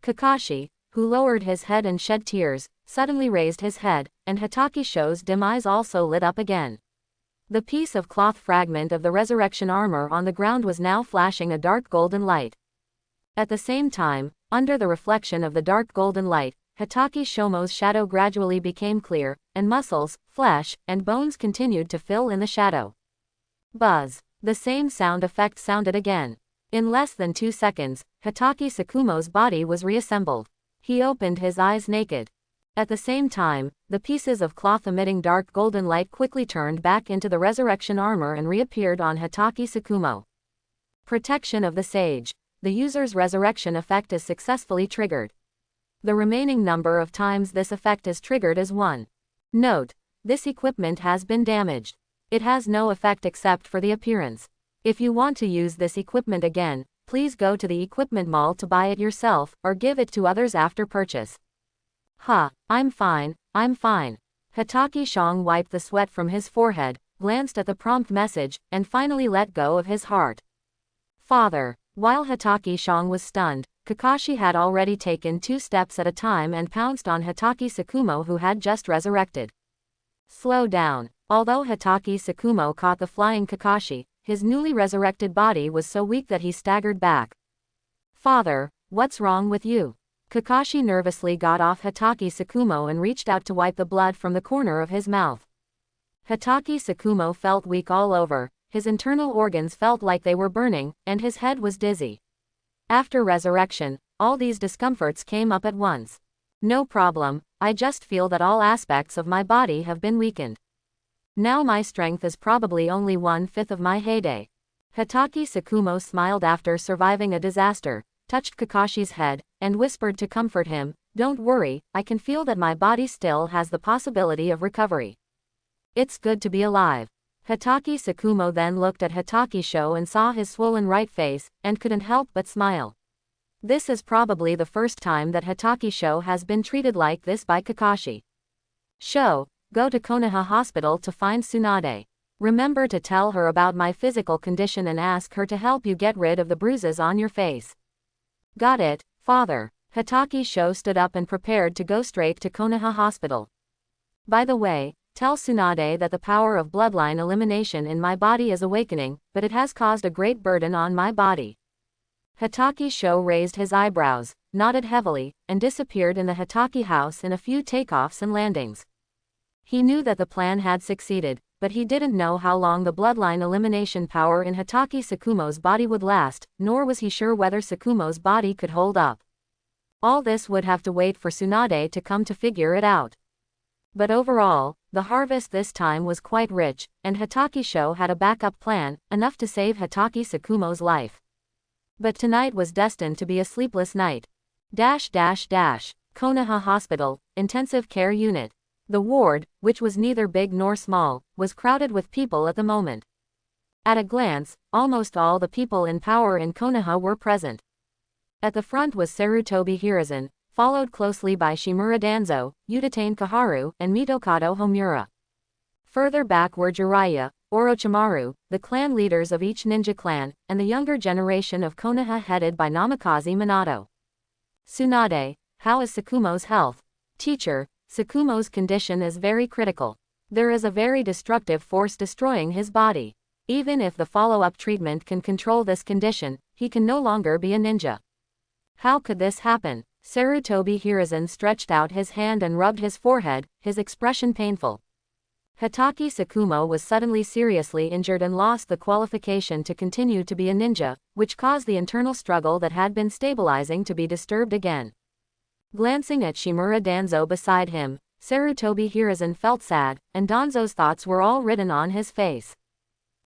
Kakashi, who lowered his head and shed tears, suddenly raised his head, and Hotake Sho's dim eyes also lit up again. The piece of cloth fragment of the resurrection armor on the ground was now flashing a dark golden light. At the same time, under the reflection of the dark golden light, Hotake Shomo's shadow gradually became clear, and muscles, flesh, and bones continued to fill in the shadow. Buzz. The same sound effect sounded again. In less than 2 seconds, Hotake Sakumo's body was reassembled. He opened his eyes naked. At the same time, the pieces of cloth emitting dark golden light quickly turned back into the resurrection armor and reappeared on Hotake Sakumo. Protection of the Sage. The user's resurrection effect is successfully triggered. The remaining number of times this effect is triggered is 1. Note: this equipment has been damaged. It has no effect except for the appearance. If you want to use this equipment again, please go to the equipment mall to buy it yourself, or give it to others after purchase. I'm fine, I'm fine. Hotake Shong wiped the sweat from his forehead, glanced at the prompt message, and finally let go of his heart. Father. While Hotake Shong was stunned, Kakashi had already taken 2 steps at a time and pounced on Hotake Sakumo, who had just resurrected. Slow down. Although Hotake Sakumo caught the flying Kakashi, his newly resurrected body was so weak that he staggered back. Father, what's wrong with you? Kakashi nervously got off Hotake Sakumo and reached out to wipe the blood from the corner of his mouth. Hotake Sakumo felt weak all over, his internal organs felt like they were burning, and his head was dizzy. After resurrection, all these discomforts came up at once. No problem, I just feel that all aspects of my body have been weakened. Now my strength is probably only 1/5 of my heyday. Hotake Sakumo smiled after surviving a disaster, touched Kakashi's head, and whispered to comfort him, "Don't worry, I can feel that my body still has the possibility of recovery. It's good to be alive." Hotake Sakumo then looked at Hotake Sho and saw his swollen right face, and couldn't help but smile. This is probably the first time that Hotake Sho has been treated like this by Kakashi. Sho, go to Konoha Hospital to find Tsunade. Remember to tell her about my physical condition and ask her to help you get rid of the bruises on your face. Got it, father. Hotake Sho stood up and prepared to go straight to Konoha Hospital. By the way, tell Tsunade that the power of bloodline elimination in my body is awakening, but it has caused a great burden on my body. Hotake Sho raised his eyebrows, nodded heavily, and disappeared in the Hotake house in a few takeoffs and landings. He knew that the plan had succeeded, but he didn't know how long the bloodline elimination power in Hotake Sakumo's body would last, nor was he sure whether Sakumo's body could hold up. All this would have to wait for Tsunade to come to figure it out. But overall, the harvest this time was quite rich, and Hotake Sho had a backup plan, enough to save Hotake Sakumo's life. But tonight was destined to be a sleepless night. Konoha Hospital, Intensive Care Unit. The ward, which was neither big nor small, was crowded with people at the moment. At a glance, almost all the people in power in Konoha were present. At the front was Sarutobi Hiruzen, followed closely by Shimura Danzo, Utatane Kaharu, and Mitokado Homura. Further back were Jiraiya, Orochimaru, the clan leaders of each ninja clan, and the younger generation of Konoha headed by Namikaze Minato. Tsunade, how is Sakumo's health? Teacher, Sakumo's condition is very critical. There is a very destructive force destroying his body. Even if the follow-up treatment can control this condition, he can no longer be a ninja. How could this happen? Sarutobi Hiruzen stretched out his hand and rubbed his forehead, his expression painful. Hotake Sakumo was suddenly seriously injured and lost the qualification to continue to be a ninja, which caused the internal struggle that had been stabilizing to be disturbed again. Glancing at Shimura Danzo beside him, Sarutobi Hiruzen felt sad, and Danzo's thoughts were all written on his face.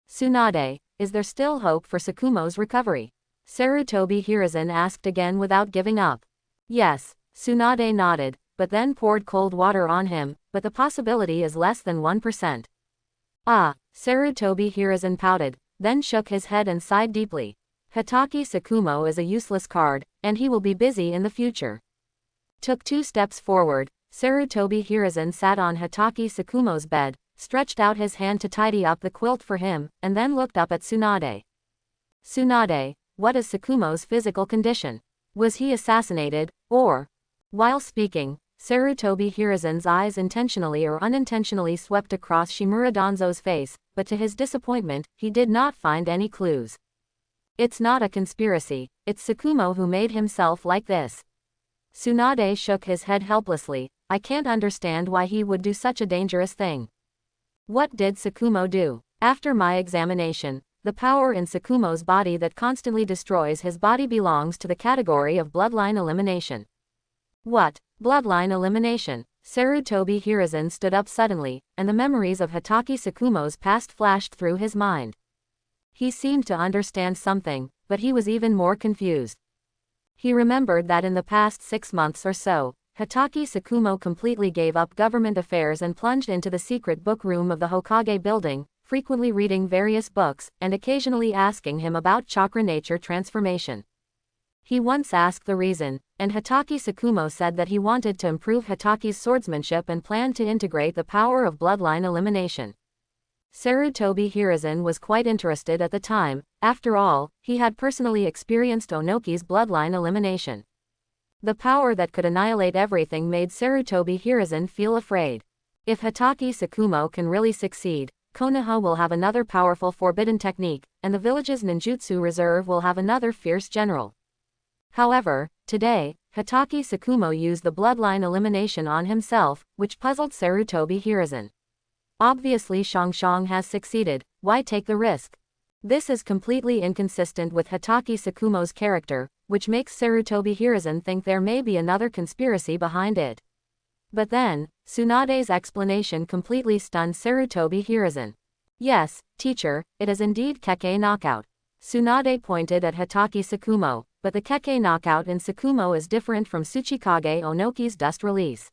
Tsunade, is there still hope for Sakumo's recovery? Sarutobi Hiruzen asked again without giving up. Yes, Tsunade nodded, but then poured cold water on him, but the possibility is less than 1%. Sarutobi Hiruzen pouted, then shook his head and sighed deeply. Hotake Sakumo is a useless card, and he will be busy in the future. Took 2 steps forward, Sarutobi Hiruzen sat on Hatake Tsukumo's bed, stretched out his hand to tidy up the quilt for him, and then looked up at Tsunade. Tsunade, what is Tsukumo's physical condition? Was he assassinated, or? While speaking, Sarutobi Hiruzen's eyes intentionally or unintentionally swept across Shimura Danzo's face, but to his disappointment, he did not find any clues. It's not a conspiracy, it's Tsukumo who made himself like this. Tsunade shook his head helplessly. I can't understand why he would do such a dangerous thing. What did Tsukumo do? After my examination, the power in Tsukumo's body that constantly destroys his body belongs to the category of bloodline elimination. What? Bloodline elimination? Sarutobi Hiruzen stood up suddenly, and the memories of Hatake Tsukumo's past flashed through his mind. He seemed to understand something, but he was even more confused. He remembered that in the past 6 months or so, Hatake Tsukumo completely gave up government affairs and plunged into the secret book room of the Hokage building, frequently reading various books, and occasionally asking him about chakra nature transformation. He once asked the reason, and Hatake Tsukumo said that he wanted to improve Hatake's swordsmanship and planned to integrate the power of bloodline elimination. Sarutobi Hiruzen was quite interested at the time. After all, he had personally experienced Onoki's bloodline elimination. The power that could annihilate everything made Sarutobi Hiruzen feel afraid. If Hatake Tsukumo can really succeed, Konoha will have another powerful forbidden technique, and the village's ninjutsu reserve will have another fierce general. However, today, Hatake Tsukumo used the bloodline elimination on himself, which puzzled Sarutobi Hiruzen. Obviously Shang has succeeded, why take the risk? This is completely inconsistent with Hatake Tsukumo's character, which makes Sarutobi Hiruzen think there may be another conspiracy behind it. But then, Tsunade's explanation completely stunned Sarutobi Hiruzen. Yes, teacher, it is indeed Keke knockout. Tsunade pointed at Hatake Tsukumo, but the Keke knockout in Tsukumo is different from Tsuchikage Onoki's dust release.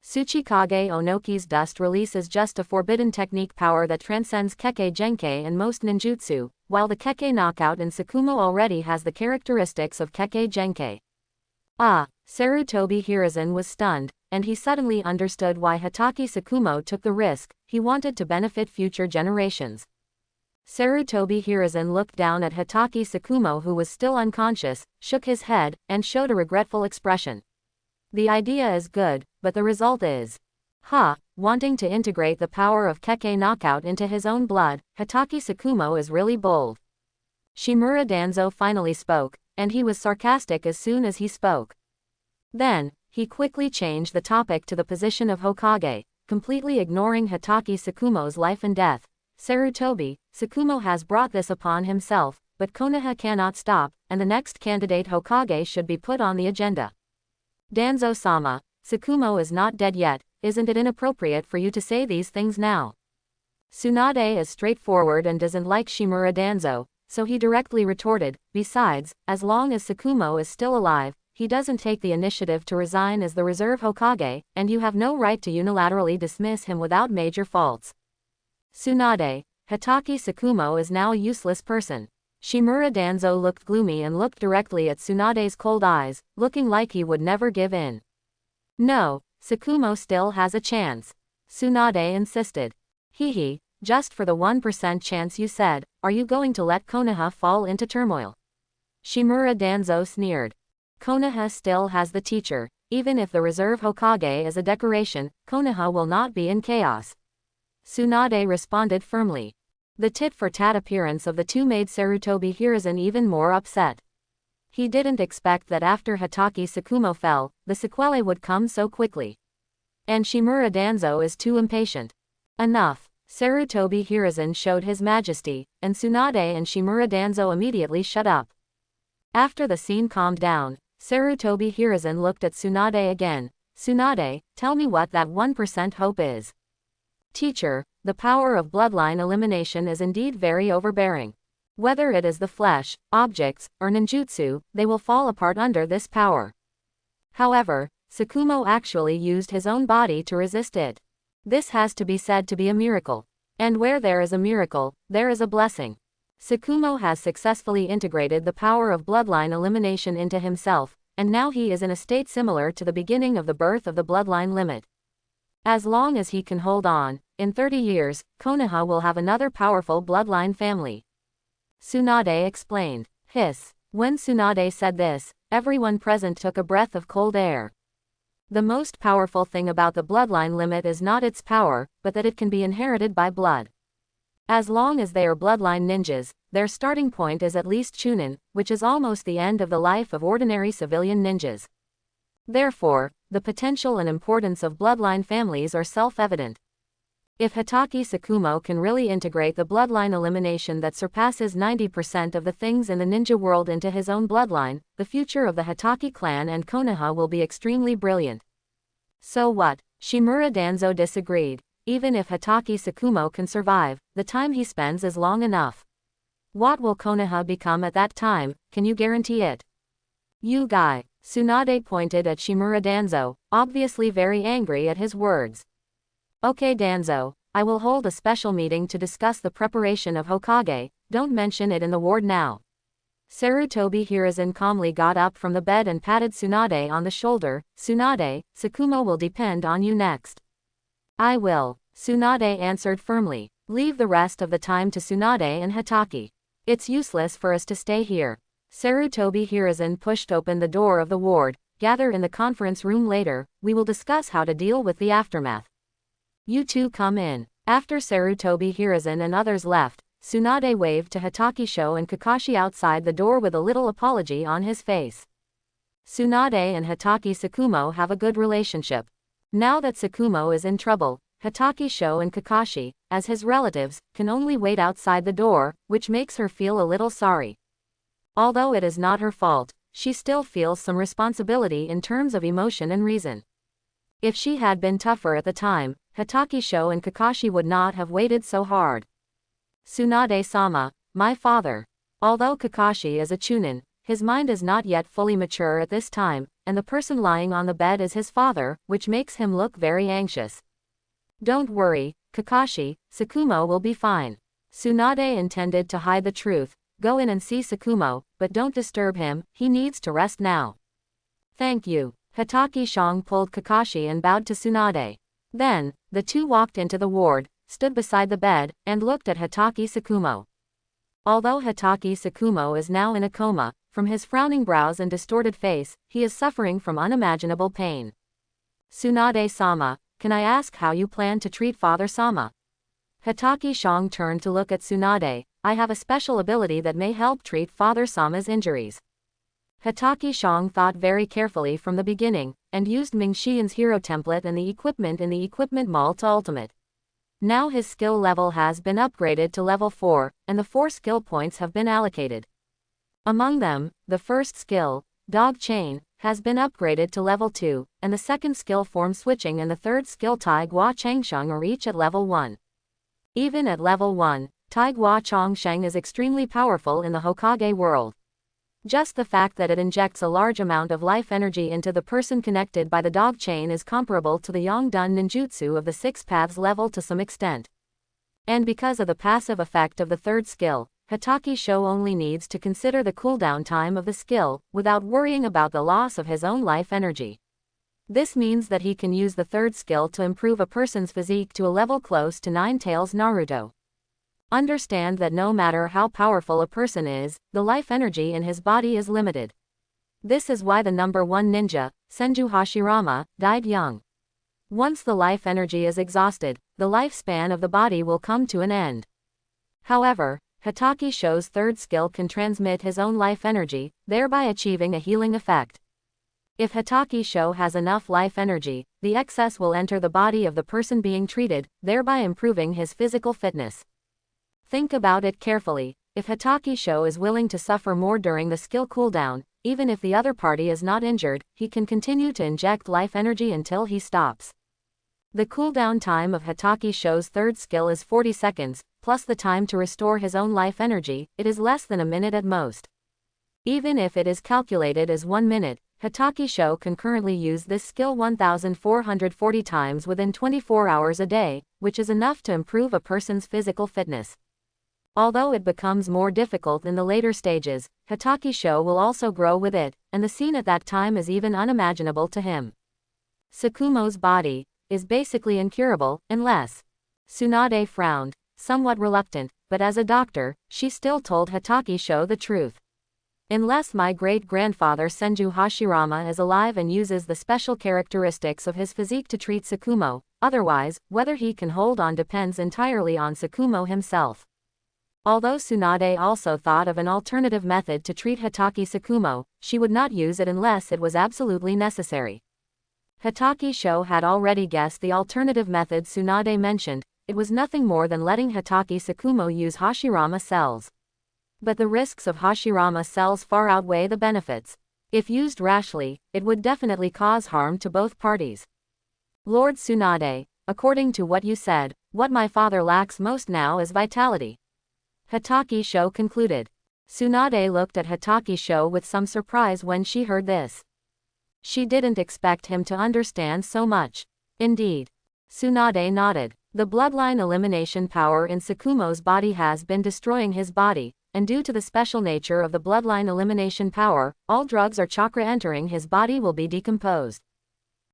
Tsuchikage Onoki's dust release is just a forbidden technique power that transcends Keke Genkei and most ninjutsu, while the Keke knockout in Tsukumo already has the characteristics of Keke Genkei. Ah, Sarutobi Hiruzen was stunned, and he suddenly understood why Hatake Tsukumo took the risk. He wanted to benefit future generations. Sarutobi Hiruzen looked down at Hatake Tsukumo, who was still unconscious, shook his head, and showed a regretful expression. The idea is good, but the result is... wanting to integrate the power of Keke knockout into his own blood, Hatake Tsukumo is really bold. Shimura Danzo finally spoke, and he was sarcastic as soon as he spoke. Then, he quickly changed the topic to the position of Hokage, completely ignoring Hatake Tsukumo's life and death. Sarutobi, Tsukumo has brought this upon himself, but Konoha cannot stop, and the next candidate Hokage should be put on the agenda. Danzo-sama, Tsukumo is not dead yet, isn't it inappropriate for you to say these things now? Tsunade is straightforward and doesn't like Shimura Danzo, so he directly retorted, besides, as long as Tsukumo is still alive, he doesn't take the initiative to resign as the reserve Hokage, and you have no right to unilaterally dismiss him without major faults. Tsunade, Hatake Tsukumo is now a useless person. Shimura Danzo looked gloomy and looked directly at Tsunade's cold eyes, looking like he would never give in. No, Tsukumo still has a chance. Tsunade insisted. Hehe, just for the 1% chance you said, are you going to let Konoha fall into turmoil? Shimura Danzo sneered. Konoha still has the teacher. Even if the reserve Hokage is a decoration, Konoha will not be in chaos. Tsunade responded firmly. The tit-for-tat appearance of the two made Sarutobi Hiruzen even more upset. He didn't expect that after Hatake Tsukumo fell, the sequelae would come so quickly. And Shimura Danzo is too impatient. Enough. Sarutobi Hiruzen showed his majesty, and Tsunade and Shimura Danzo immediately shut up. After the scene calmed down, Sarutobi Hiruzen looked at Tsunade again. Tsunade, tell me what that 1% hope is. Teacher, the power of bloodline elimination is indeed very overbearing. Whether it is the flesh, objects, or ninjutsu, they will fall apart under this power. However, Tsukumo actually used his own body to resist it. This has to be said to be a miracle. And where there is a miracle, there is a blessing. Tsukumo has successfully integrated the power of bloodline elimination into himself, and now he is in a state similar to the beginning of the birth of the bloodline limit. As long as he can hold on, in 30 years, Konoha will have another powerful bloodline family. Tsunade explained. Hiss. When Tsunade said this, everyone present took a breath of cold air. The most powerful thing about the bloodline limit is not its power, but that it can be inherited by blood. As long as they are bloodline ninjas, their starting point is at least Chunin, which is almost the end of the life of ordinary civilian ninjas. Therefore, the potential and importance of bloodline families are self-evident. If Hotake Tsukumo can really integrate the bloodline elimination that surpasses 90% of the things in the ninja world into his own bloodline, the future of the Hotake clan and Konoha will be extremely brilliant. So what? Shimura Danzo disagreed. Even if Hotake Tsukumo can survive, the time he spends is long enough. What will Konoha become at that time, can you guarantee it? You guy. Tsunade pointed at Shimura Danzo, obviously very angry at his words. Okay Danzo, I will hold a special meeting to discuss the preparation of Hokage, don't mention it in the ward now. Sarutobi Hiruzen calmly got up from the bed and patted Tsunade on the shoulder. Tsunade, Tsukumo will depend on you next. I will, Tsunade answered firmly. Leave the rest of the time to Tsunade and Hotake. It's useless for us to stay here. Sarutobi Hiruzen pushed open the door of the ward. Gather in the conference room later, we will discuss how to deal with the aftermath. You two come in. After Sarutobi Hiruzen and others left, Tsunade waved to Hotake and Kakashi outside the door with a little apology on his face. Tsunade and Hotake Tsukumo have a good relationship. Now that Tsukumo is in trouble, Hotake and Kakashi, as his relatives, can only wait outside the door, which makes her feel a little sorry. Although it is not her fault, she still feels some responsibility in terms of emotion and reason. If she had been tougher at the time, Hotake and Kakashi would not have waited so hard. Tsunade-sama, my father. Although Kakashi is a chunin, his mind is not yet fully mature at this time, and the person lying on the bed is his father, which makes him look very anxious. Don't worry, Kakashi, Tsukumo will be fine. Tsunade intended to hide the truth. Go in and see Tsukumo, but don't disturb him, he needs to rest now. Thank you. Hotake pulled Kakashi and bowed to Tsunade. Then, the two walked into the ward, stood beside the bed, and looked at Hotake Tsukumo. Although Hotake Tsukumo is now in a coma, from his frowning brows and distorted face, he is suffering from unimaginable pain. Tsunade-sama, can I ask how you plan to treat Father-sama? Hotake turned to look at Tsunade. I have a special ability that may help treat Father-sama's injuries. Hotake thought very carefully from the beginning, and used Ming Xian's hero template and the equipment in the equipment mall to ultimate. Now his skill level has been upgraded to level 4, and the 4 skill points have been allocated. Among them, the first skill, Dog Chain, has been upgraded to level 2, and the second skill Form Switching and the third skill Tai Gua Changsheng are each at level 1. Even at level 1, Tai Gua Changsheng is extremely powerful in the Hokage world. Just the fact that it injects a large amount of life energy into the person connected by the dog chain is comparable to the Yongdun ninjutsu of the 6 paths level to some extent. And because of the passive effect of the third skill, Hotake only needs to consider the cooldown time of the skill, without worrying about the loss of his own life energy. This means that he can use the third skill to improve a person's physique to a level close to Nine Tails Naruto. Understand that no matter how powerful a person is, the life energy in his body is limited. This is why the number 1 ninja, Senju Hashirama, died young. Once the life energy is exhausted, the lifespan of the body will come to an end. However, Hotake third skill can transmit his own life energy, thereby achieving a healing effect. If Hotake has enough life energy, the excess will enter the body of the person being treated, thereby improving his physical fitness. Think about it carefully. If Hotake is willing to suffer more during the skill cooldown, even if the other party is not injured, he can continue to inject life energy until he stops. The cooldown time of Hotake third skill is 40 seconds, plus the time to restore his own life energy, it is less than a minute at most. Even if it is calculated as 1 minute, Hotake can currently use this skill 1,440 times within 24 hours a day, which is enough to improve a person's physical fitness. Although it becomes more difficult in the later stages, Hitaki's show will also grow with it, and the scene at that time is even unimaginable to him. Tsukumo's body is basically incurable, unless. Tsunade frowned, somewhat reluctant, but as a doctor, she still told Hitaki's show the truth. Unless my great-grandfather Senju Hashirama is alive and uses the special characteristics of his physique to treat Tsukumo, otherwise, whether he can hold on depends entirely on Tsukumo himself. Although Tsunade also thought of an alternative method to treat Hitaki Tsukumo, she would not use it unless it was absolutely necessary. Hitaki's show had already guessed the alternative method Tsunade mentioned. It was nothing more than letting Hitaki Tsukumo use Hashirama cells. But the risks of Hashirama cells far outweigh the benefits. If used rashly, it would definitely cause harm to both parties. Lord Tsunade, according to what you said, what my father lacks most now is vitality. Hitaki's show concluded. Tsunade looked at Hitaki's show with some surprise when she heard this. She didn't expect him to understand so much. Indeed. Tsunade nodded. The bloodline elimination power in Tsukumo's body has been destroying his body, and due to the special nature of the bloodline elimination power, all drugs or chakra entering his body will be decomposed.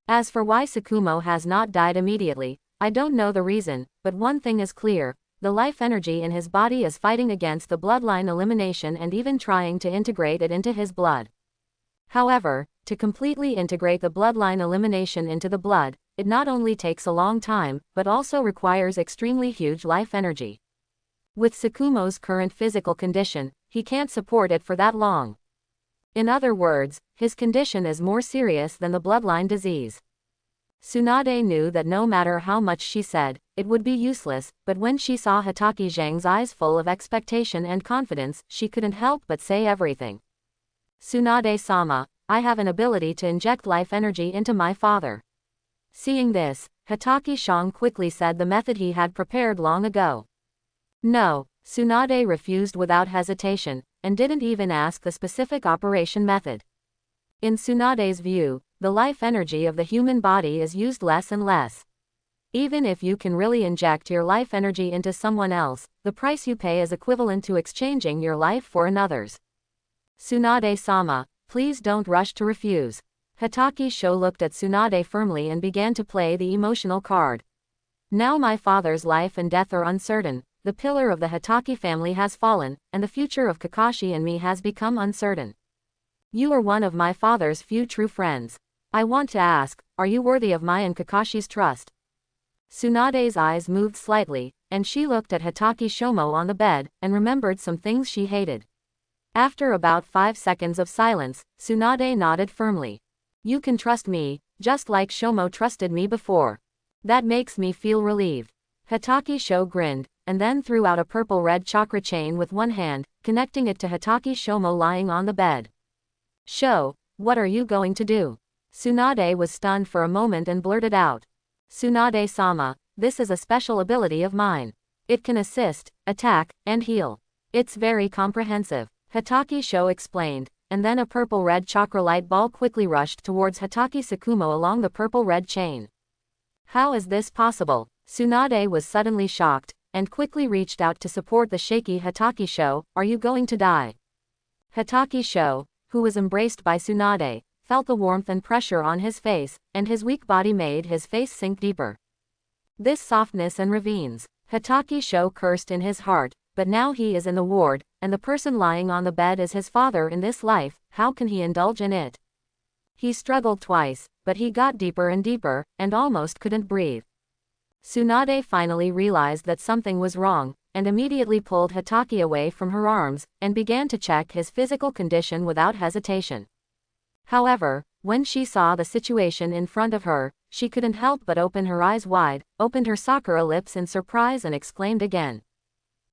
As for why Tsukumo has not died immediately, I don't know the reason, but one thing is clear, the life energy in his body is fighting against the bloodline elimination and even trying to integrate it into his blood. However, to completely integrate the bloodline elimination into the blood, it not only takes a long time, but also requires extremely huge life energy. With Tsukumo's current physical condition, he can't support it for that long. In other words, his condition is more serious than the bloodline disease. Tsunade knew that no matter how much she said, it would be useless, but when she saw Hitaki Zhang's eyes full of expectation and confidence, she couldn't help but say everything. Tsunade-sama, I have an ability to inject life energy into my father. Seeing this, Hitaki Zhang quickly said the method he had prepared long ago. No, Tsunade refused without hesitation, and didn't even ask the specific operation method. In Tsunade's view, the life energy of the human body is used less and less. Even if you can really inject your life energy into someone else, the price you pay is equivalent to exchanging your life for another's. Tsunade-sama, please don't rush to refuse. Hitaki's show looked at Tsunade firmly and began to play the emotional card. Now my father's life and death are uncertain, the pillar of the Hitaki family has fallen, and the future of Kakashi and me has become uncertain. You are one of my father's few true friends. I want to ask, are you worthy of my and Kakashi's trust? Tsunade's eyes moved slightly, and she looked at Hitaki Shomo on the bed, and remembered some things she hated. After about 5 seconds of silence, Tsunade nodded firmly. You can trust me, just like Shomo trusted me before. That makes me feel relieved. Hitaki Sho grinned, and then threw out a purple-red chakra chain with one hand, connecting it to Hitaki Shomo lying on the bed. Sho, what are you going to do? Tsunade was stunned for a moment and blurted out. Tsunade-sama, this is a special ability of mine. It can assist, attack, and heal. It's very comprehensive. Hitaki Sho explained, and then a purple-red chakra light ball quickly rushed towards Hitaki Tsukumo along the purple-red chain. How is this possible? Tsunade was suddenly shocked, and quickly reached out to support the shaky Hitaki Sho. Are you going to die? Hitaki Sho, who was embraced by Tsunade, felt the warmth and pressure on his face, and his weak body made his face sink deeper. This softness and ravines. Hitaki Sho cursed in his heart, but now he is in the ward, and the person lying on the bed is his father in this life, how can he indulge in it? He struggled twice, but he got deeper and deeper, and almost couldn't breathe. Tsunade finally realized that something was wrong, and immediately pulled Hitaki away from her arms, and began to check his physical condition without hesitation. However, when she saw the situation in front of her, she couldn't help but open her eyes wide, opened her sakura lips in surprise and exclaimed again.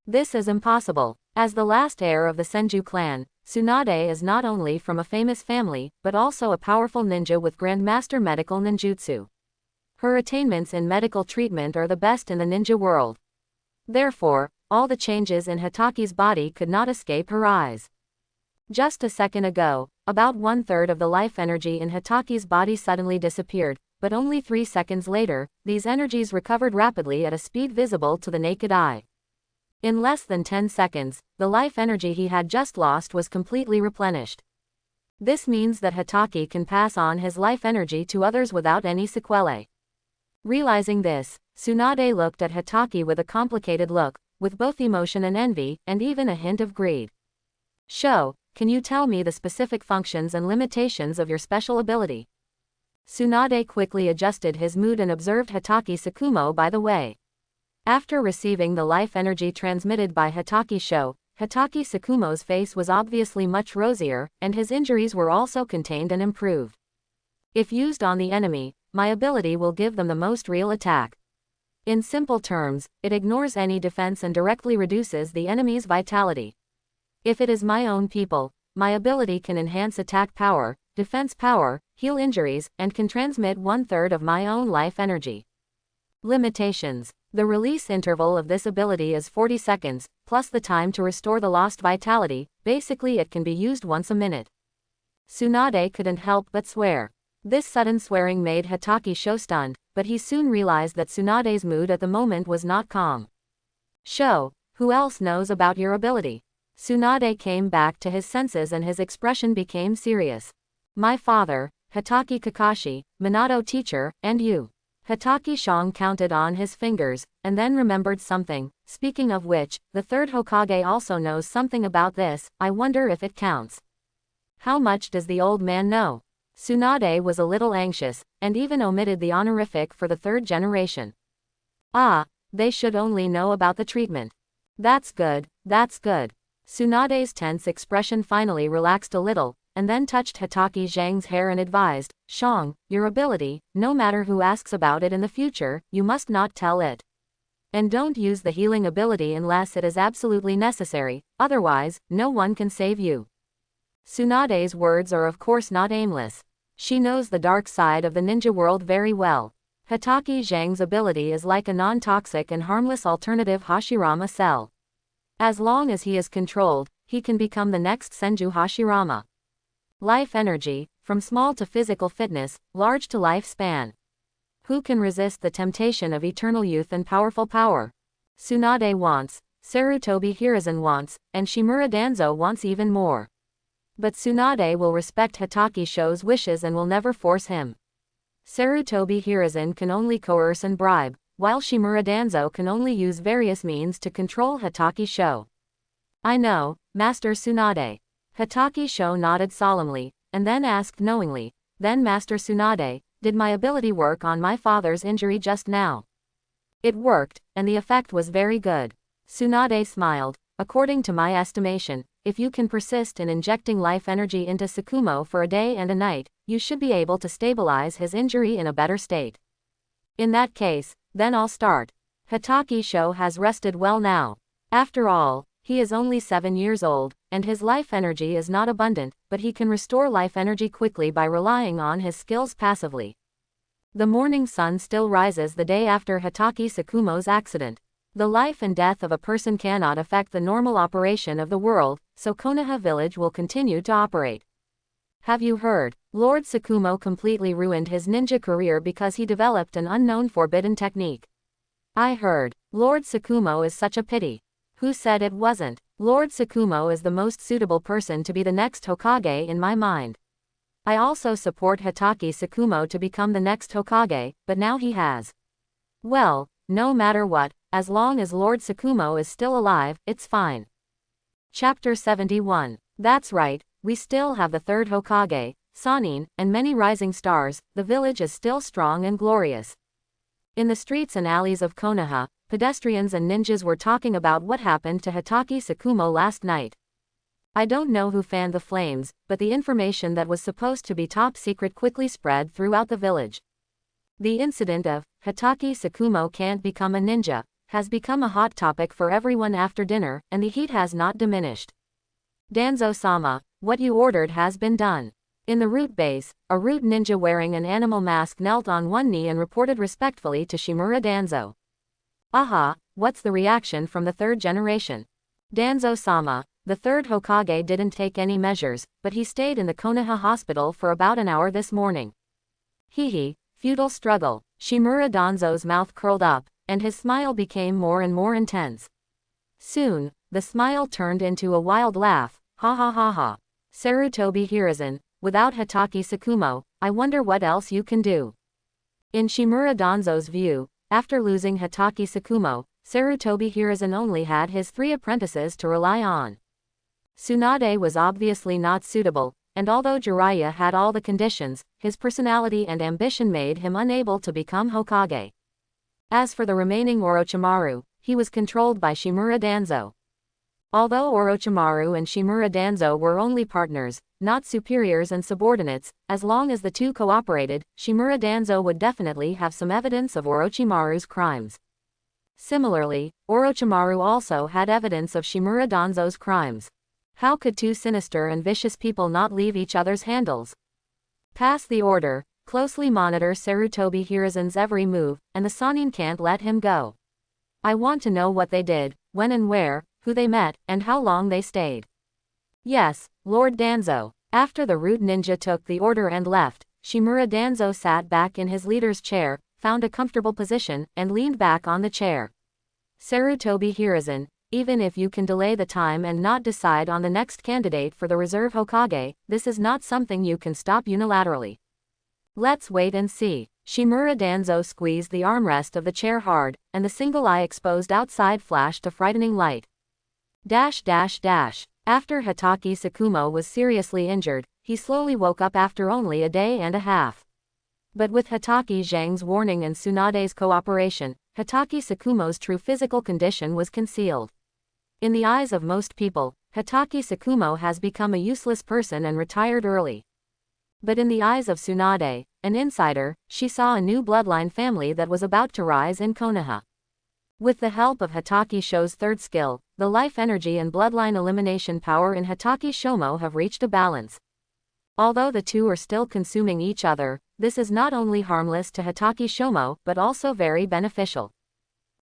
This is impossible. As the last heir of the Senju clan, Tsunade is not only from a famous family, but also a powerful ninja with Grandmaster Medical Ninjutsu. Her attainments in medical treatment are the best in the ninja world. Therefore, all the changes in Hitaki's body could not escape her eyes. Just a second ago, about 1/3 of the life energy in Hitaki's body suddenly disappeared, but only 3 seconds later, these energies recovered rapidly at a speed visible to the naked eye. In less than 10 seconds, the life energy he had just lost was completely replenished. This means that Hotake can pass on his life energy to others without any sequelae. Realizing this, Tsunade looked at Hotake with a complicated look, with both emotion and envy, and even a hint of greed. "Sho, can you tell me the specific functions and limitations of your special ability?" Tsunade quickly adjusted his mood and observed Hotake Tsukumo by the way. After receiving the life energy transmitted by Hotake Sho, Hotake Tsukumo's face was obviously much rosier, and his injuries were also contained and improved. "If used on the enemy, my ability will give them the most real attack. In simple terms, it ignores any defense and directly reduces the enemy's vitality. If it is my own people, my ability can enhance attack power, defense power, heal injuries, and can transmit 1/3 of my own life energy." Limitations. The release interval of this ability is 40 seconds, plus the time to restore the lost vitality. Basically it can be used once a minute. Tsunade couldn't help but swear. This sudden swearing made Hotake Sho stunned, but he soon realized that Tsunade's mood at the moment was not calm. "Sho, who else knows about your ability?" Tsunade came back to his senses and his expression became serious. "My father, Hotake Kakashi, Minato teacher, and you." Hotake Shong counted on his fingers, and then remembered something. "Speaking of which, the third Hokage also knows something about this. I wonder if it counts." "How much does the old man know?" Tsunade was a little anxious, and even omitted the honorific for the third generation. "Ah, they should only know about the treatment." That's good, that's good." Tsunade's tense expression finally relaxed a little, and then touched Hotake Zhang's hair and advised, "Shang, your ability, no matter who asks about it in the future, you must not tell it. And don't use the healing ability unless it is absolutely necessary, otherwise, no one can save you." Tsunade's words are of course not aimless. She knows the dark side of the ninja world very well. Hotake Zhang's ability is like a non-toxic and harmless alternative Hashirama cell. As long as he is controlled, he can become the next Senju Hashirama. Life energy, from small to physical fitness, large to lifespan. Who can resist the temptation of eternal youth and powerful power? Tsunade wants, Sarutobi Hiruzen wants, and Shimura Danzo wants even more. But Tsunade will respect Hotake Sho's wishes and will never force him. Sarutobi Hiruzen can only coerce and bribe, while Shimura Danzo can only use various means to control Hotake Sho. "I know, Master Tsunade." Hotake Sho nodded solemnly, and then asked knowingly, "Then Master Tsunade, did my ability work on my father's injury just now?" "It worked, and the effect was very good." Tsunade smiled. "According to my estimation, if you can persist in injecting life energy into Tsukumo for a day and a night, you should be able to stabilize his injury in a better state." "In that case, then I'll start." Hotake Sho has rested well now. After all, he is only 7 years old, and his life energy is not abundant, but he can restore life energy quickly by relying on his skills passively. The morning sun still rises the day after Hotake Tsukumo's accident. The life and death of a person cannot affect the normal operation of the world, so Konoha village will continue to operate. "Have you heard? Lord Tsukumo completely ruined his ninja career because he developed an unknown forbidden technique." "I heard. Lord Tsukumo is such a pity." "Who said it wasn't? Lord Tsukumo is the most suitable person to be the next Hokage in my mind. I also support Hotake Tsukumo to become the next Hokage, but now he has. Well, no matter what, as long as Lord Tsukumo is still alive, it's fine." Chapter 71. That's right, we still have the third Hokage, Sanin, and many rising stars. The village is still strong and glorious. In the streets and alleys of Konoha, pedestrians and ninjas were talking about what happened to Hotake Tsukumo last night. I don't know who fanned the flames, but the information that was supposed to be top secret quickly spread throughout the village. The incident of Hotake Tsukumo can't become a ninja has become a hot topic for everyone after dinner, and the heat has not diminished. "Danzo-sama, what you ordered has been done." In the root base, a root ninja wearing an animal mask knelt on one knee and reported respectfully to Shimura Danzo. "Aha, what's the reaction from the third generation?" "Danzo-sama, the third Hokage didn't take any measures, but he stayed in the Konoha hospital for about an hour this morning." Hehe, futile struggle. Shimura Danzo's mouth curled up, and his smile became more and more intense. Soon, the smile turned into a wild laugh. Ha ha ha ha. Sarutobi Hiruzen, without Hatake Tsukumo, I wonder what else you can do. In Shimura Danzo's view, after losing Hatake Tsukumo, Sarutobi Hiruzen only had his 3 apprentices to rely on. Tsunade was obviously not suitable, and although Jiraiya had all the conditions, his personality and ambition made him unable to become Hokage. As for the remaining Orochimaru, he was controlled by Shimura Danzo. Although Orochimaru and Shimura Danzo were only partners, not superiors and subordinates, as long as the two cooperated, Shimura Danzo would definitely have some evidence of Orochimaru's crimes. Similarly, Orochimaru also had evidence of Shimura Danzo's crimes. How could 2 sinister and vicious people not leave each other's handles? Pass the order, closely monitor Sarutobi Hiruzen's every move, and the Sannin can't let him go. I want to know what they did, when and where, who they met, and how long they stayed. Yes, Lord Danzo. After the Root Ninja took the order and left, Shimura Danzo sat back in his leader's chair, found a comfortable position, and leaned back on the chair. Sarutobi Hiruzen, even if you can delay the time and not decide on the next candidate for the reserve Hokage, this is not something you can stop unilaterally. Let's wait and see. Shimura Danzo squeezed the armrest of the chair hard, and the single eye exposed outside flashed a frightening light. After Hatake Tsukumo was seriously injured, he slowly woke up after only a day and a half. But with Hatake Zhang's warning and Tsunade's cooperation, Hatake Tsukumo's true physical condition was concealed. In the eyes of most people, Hatake Tsukumo has become a useless person and retired early. But in the eyes of Tsunade, an insider, she saw a new bloodline family that was about to rise in Konoha. With the help of Hatake Sho's third skill, the life energy and bloodline elimination power in Hatake Shomo have reached a balance. Although the two are still consuming each other, this is not only harmless to Hatake Shomo but also very beneficial.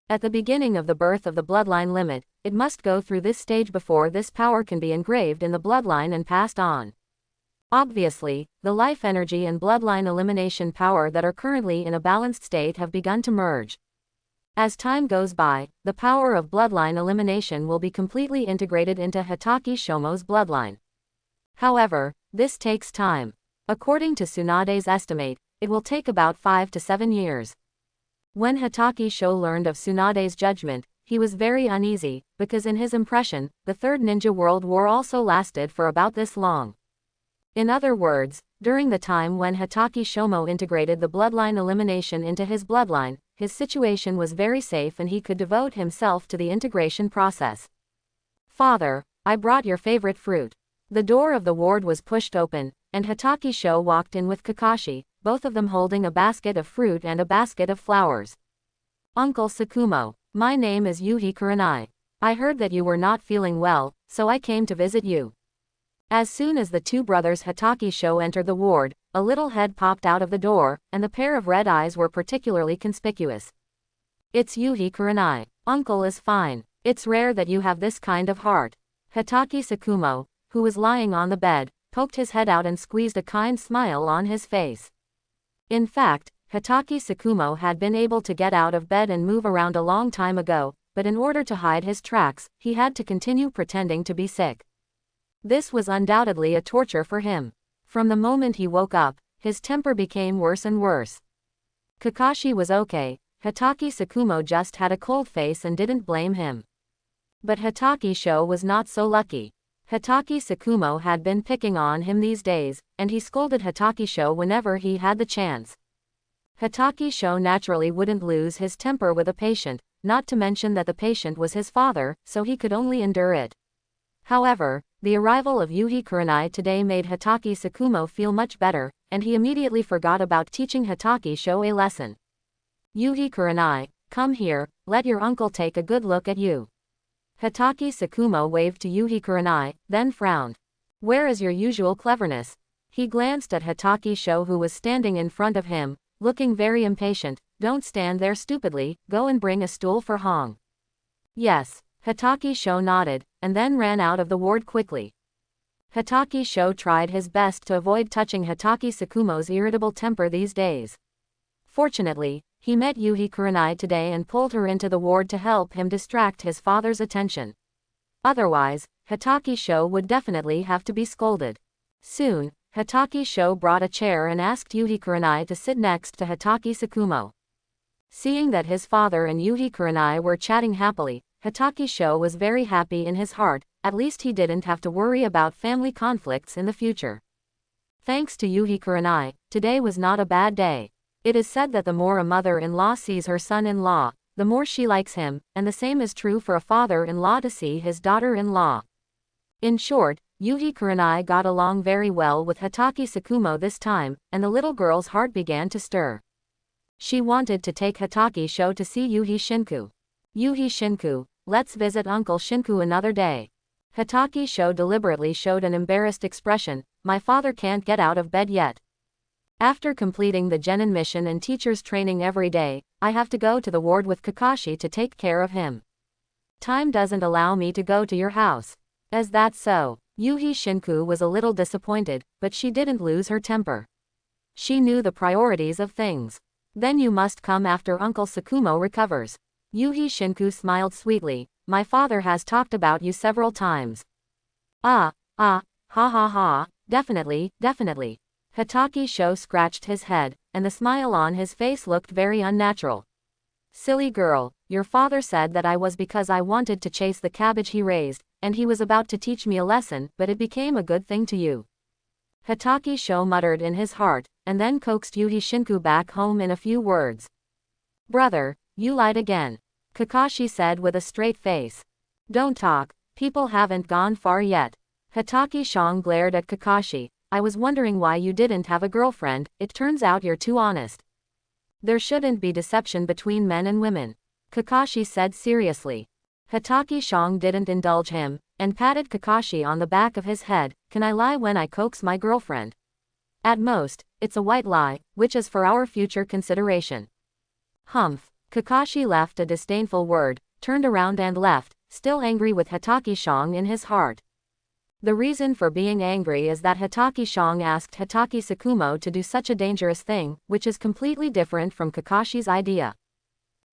At the beginning of the birth of the bloodline limit, it must go through this stage before this power can be engraved in the bloodline and passed on. Obviously, the life energy and bloodline elimination power that are currently in a balanced state have begun to merge. As time goes by, the power of bloodline elimination will be completely integrated into Hatake Shomo's bloodline. However, this takes time. According to Tsunade's estimate, it will take about 5 to 7 years. When Hatake Sho learned of Tsunade's judgment, he was very uneasy, because in his impression, the Third Ninja World War also lasted for about this long. In other words, during the time when Hatake Shomo integrated the bloodline elimination into his bloodline, his situation was very safe and he could devote himself to the integration process. Father, I brought your favorite fruit. The door of the ward was pushed open, and Hatake Sho walked in with Kakashi, both of them holding a basket of fruit and a basket of flowers. Uncle Tsukumo, my name is Yuhi Kurenai. I heard that you were not feeling well, so I came to visit you. As soon as the two brothers Hatake Sho entered the ward, a little head popped out of the door, and the pair of red eyes were particularly conspicuous. It's Yuhi Kurenai. Uncle is fine. It's rare that you have this kind of heart. Hatake Tsukumo, who was lying on the bed, poked his head out and squeezed a kind smile on his face. In fact, Hatake Tsukumo had been able to get out of bed and move around a long time ago, but in order to hide his tracks, he had to continue pretending to be sick. This was undoubtedly a torture for him. From the moment he woke up, his temper became worse and worse. Kakashi was okay, Hatake Tsukumo just had a cold face and didn't blame him. But Hatake Sho was not so lucky. Hatake Tsukumo had been picking on him these days, and he scolded Hatake Sho whenever he had the chance. Hatake Sho naturally wouldn't lose his temper with a patient, not to mention that the patient was his father, so he could only endure it. However, the arrival of Yuhi Kurenai today made Hatake Tsukumo feel much better, and he immediately forgot about teaching Hatake Sho a lesson. Yuhi Kurenai, come here, let your uncle take a good look at you. Hatake Tsukumo waved to Yuhi Kurenai, then frowned. Where is your usual cleverness? He glanced at Hatake Sho who was standing in front of him, looking very impatient. Don't stand there stupidly, go and bring a stool for Hong. Yes. Hatake Sho nodded, and then ran out of the ward quickly. Hatake Sho tried his best to avoid touching Hatake Tsukumo's irritable temper these days. Fortunately, he met Yuhi Kurenai today and pulled her into the ward to help him distract his father's attention. Otherwise, Hatake Sho would definitely have to be scolded. Soon, Hatake Sho brought a chair and asked Yuhi Kurenai to sit next to Hatake Sakumo. Seeing that his father and Yuhi Kurenai were chatting happily, Hatake Sho was very happy in his heart. At least he didn't have to worry about family conflicts in the future. Thanks to Yuhi Kurenai, today was not a bad day. It is said that the more a mother-in-law sees her son-in-law, the more she likes him, and the same is true for a father-in-law to see his daughter-in-law. In short, Yuhi Kurenai got along very well with Hatake Sakumo this time, and the little girl's heart began to stir. She wanted to take Hatake Sho to see Yuhi Shinku. Yuhi Shinku, let's visit Uncle Shinku another day. Hatake Sho deliberately showed an embarrassed expression. My father can't get out of bed yet. After completing the genin mission and teacher's training every day, I have to go to the ward with Kakashi to take care of him. Time doesn't allow me to go to your house. Is that so? Yuhi Shinku was a little disappointed, but she didn't lose her temper. She knew the priorities of things. Then you must come after Uncle Sakumo recovers. Yuhi Shinku smiled sweetly. My father has talked about you several times. Ha ha ha, definitely. Hatake Sho scratched his head, and the smile on his face looked very unnatural. Silly girl, your father said that I was because I wanted to chase the cabbage he raised, and he was about to teach me a lesson, but it became a good thing to you. Hatake Sho muttered in his heart, and then coaxed Yuhi Shinku back home in a few words. Brother, you lied again. Kakashi said with a straight face. Don't talk, people haven't gone far yet. Hatake Sho glared at Kakashi. I was wondering why you didn't have a girlfriend. It turns out you're too honest. There shouldn't be deception between men and women, Kakashi said seriously. Hatake Sho didn't indulge him, and patted Kakashi on the back of his head. Can I lie when I coax my girlfriend? At most, it's a white lie, which is for our future consideration. Humph. Kakashi left a disdainful word, turned around and left, still angry with Hatake Sho in his heart. The reason for being angry is that Hatake Sho asked Hatake Sakumo to do such a dangerous thing, which is completely different from Kakashi's idea.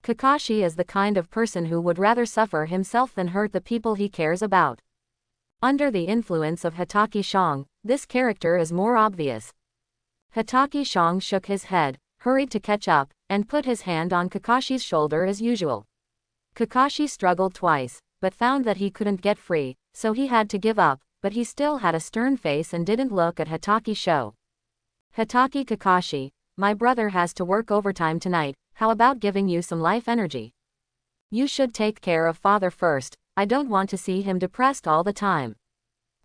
Kakashi is the kind of person who would rather suffer himself than hurt the people he cares about. Under the influence of Hatake Sho, this character is more obvious. Hatake Sho shook his head, hurried to catch up, and put his hand on Kakashi's shoulder as usual. Kakashi struggled twice, but found that he couldn't get free, so he had to give up, but he still had a stern face and didn't look at Hatake Sho. Hatake Kakashi, my brother has to work overtime tonight, how about giving you some life energy? You should take care of father first, I don't want to see him depressed all the time.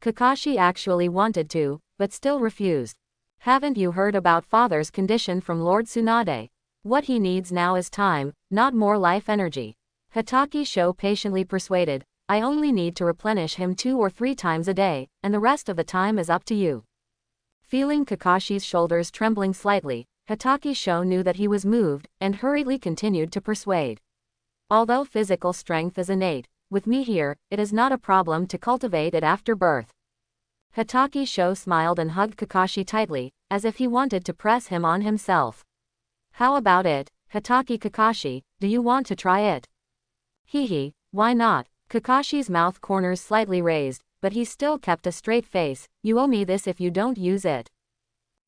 Kakashi actually wanted to, but still refused. Haven't you heard about father's condition from Lord Tsunade? What he needs now is time, not more life energy. Hatake Sho patiently persuaded, I only need to replenish him 2 or 3 times a day, and the rest of the time is up to you. Feeling Kakashi's shoulders trembling slightly, Hatake Sho knew that he was moved, and hurriedly continued to persuade. Although physical strength is innate, with me here, it is not a problem to cultivate it after birth. Hatake Sho smiled and hugged Kakashi tightly, as if he wanted to press him on himself. How about it, Hatake Kakashi, do you want to try it? Hehe, why not? Kakashi's mouth corners slightly raised, but he still kept a straight face. You owe me this if you don't use it.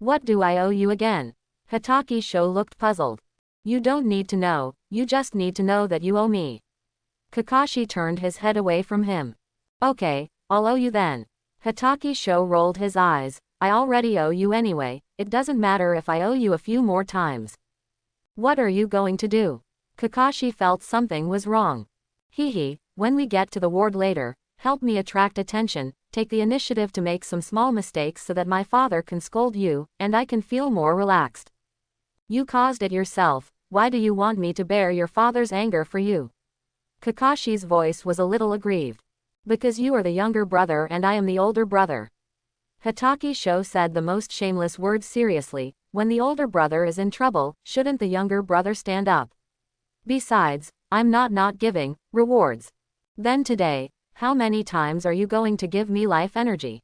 What do I owe you again? Hatake Sho looked puzzled. You don't need to know, you just need to know that you owe me. Kakashi turned his head away from him. Okay, I'll owe you then. Hatake Sho rolled his eyes. I already owe you anyway, it doesn't matter if I owe you a few more times. What are you going to do? Kakashi felt something was wrong. Hehe, when we get to the ward later, help me attract attention, take the initiative to make some small mistakes so that my father can scold you, and I can feel more relaxed. You caused it yourself, why do you want me to bear your father's anger for you? Kakashi's voice was a little aggrieved. Because you are the younger brother and I am the older brother. Hatake Sho said the most shameless words seriously. When the older brother is in trouble, shouldn't the younger brother stand up? Besides, I'm not giving rewards. Then today, how many times are you going to give me life energy?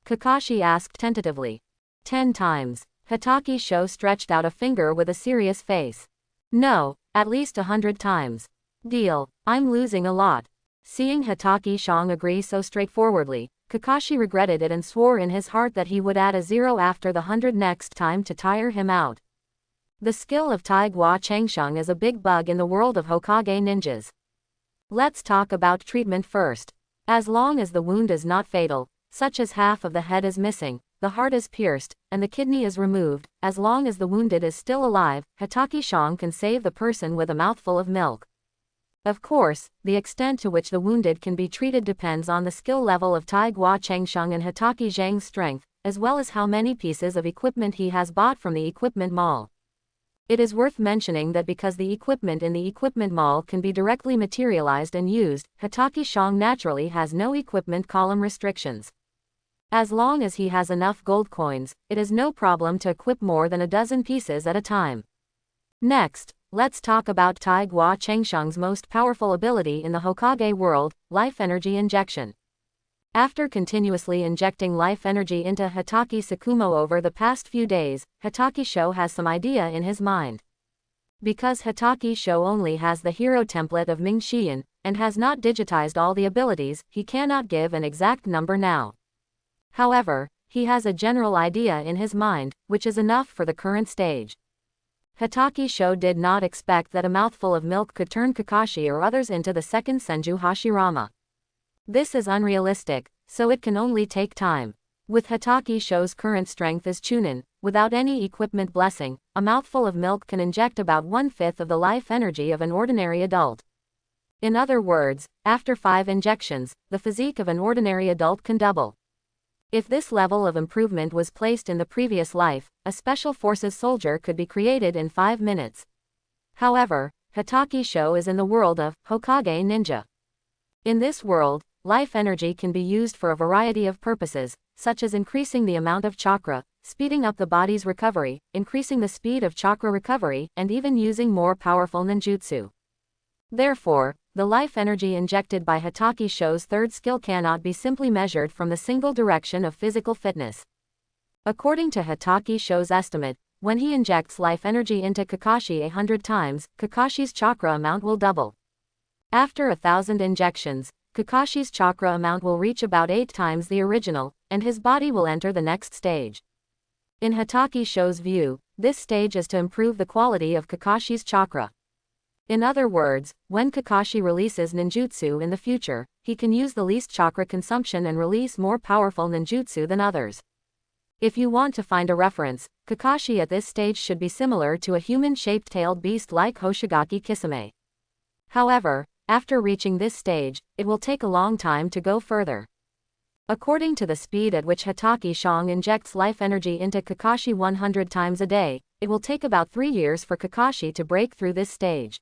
Kakashi asked tentatively. 10 times. Hitachi Sho stretched out a finger with a serious face. No, at least 100 times. Deal, I'm losing a lot. Seeing Hitachi Shong agree so straightforwardly, Kakashi regretted it and swore in his heart that he would add a 0 after the 100 next time to tire him out. The skill of Tai Gua Changsheng is a big bug in the world of Hokage ninjas. Let's talk about treatment first. As long as the wound is not fatal, such as half of the head is missing, the heart is pierced, and the kidney is removed, as long as the wounded is still alive, Hitachi Shong can save the person with a mouthful of milk. Of course, the extent to which the wounded can be treated depends on the skill level of Tai Gua Changsheng and Hitachi Zhang's strength, as well as how many pieces of equipment he has bought from the equipment mall. It is worth mentioning that because the equipment in the equipment mall can be directly materialized and used, Hitachi Shong naturally has no equipment column restrictions. As long as he has enough gold coins, it is no problem to equip more than a dozen pieces at a time. Next, let's talk about Tai Gua Changsheng's most powerful ability in the Hokage world, life energy injection. After continuously injecting life energy into Hitachi Sakumo over the past few days, Hitachi Sho has some idea in his mind. Because Hitachi Sho only has the hero template of Ming Xian, and has not digitized all the abilities, he cannot give an exact number now. However, he has a general idea in his mind, which is enough for the current stage. Hitachi Sho did not expect that a mouthful of milk could turn Kakashi or others into the second Senju Hashirama. This is unrealistic, so it can only take time. With Hitachi Sho's current strength as Chunin, without any equipment blessing, a mouthful of milk can inject about 1/5 of the life energy of an ordinary adult. In other words, after 5 injections, the physique of an ordinary adult can double. If this level of improvement was placed in the previous life, a special forces soldier could be created in 5 minutes. However, Hitachi Sho is in the world of Hokage ninja. In this world, life energy can be used for a variety of purposes, such as increasing the amount of chakra, speeding up the body's recovery, increasing the speed of chakra recovery, and even using more powerful ninjutsu. Therefore, the life energy injected by Hitachi Sho's third skill cannot be simply measured from the single direction of physical fitness. According to Hitachi Sho's estimate, when he injects life energy into Kakashi 100 times, Kakashi's chakra amount will double. After 1,000 injections, Kakashi's chakra amount will reach about 8 times the original, and his body will enter the next stage. In Hitachi Sho's view, this stage is to improve the quality of Kakashi's chakra. In other words, when Kakashi releases ninjutsu in the future, he can use the least chakra consumption and release more powerful ninjutsu than others. If you want to find a reference, Kakashi at this stage should be similar to a human-shaped tailed beast like Hoshigaki Kisame. However, after reaching this stage, it will take a long time to go further. According to the speed at which Hitachi Shong injects life energy into Kakashi 100 times a day, it will take about 3 years for Kakashi to break through this stage.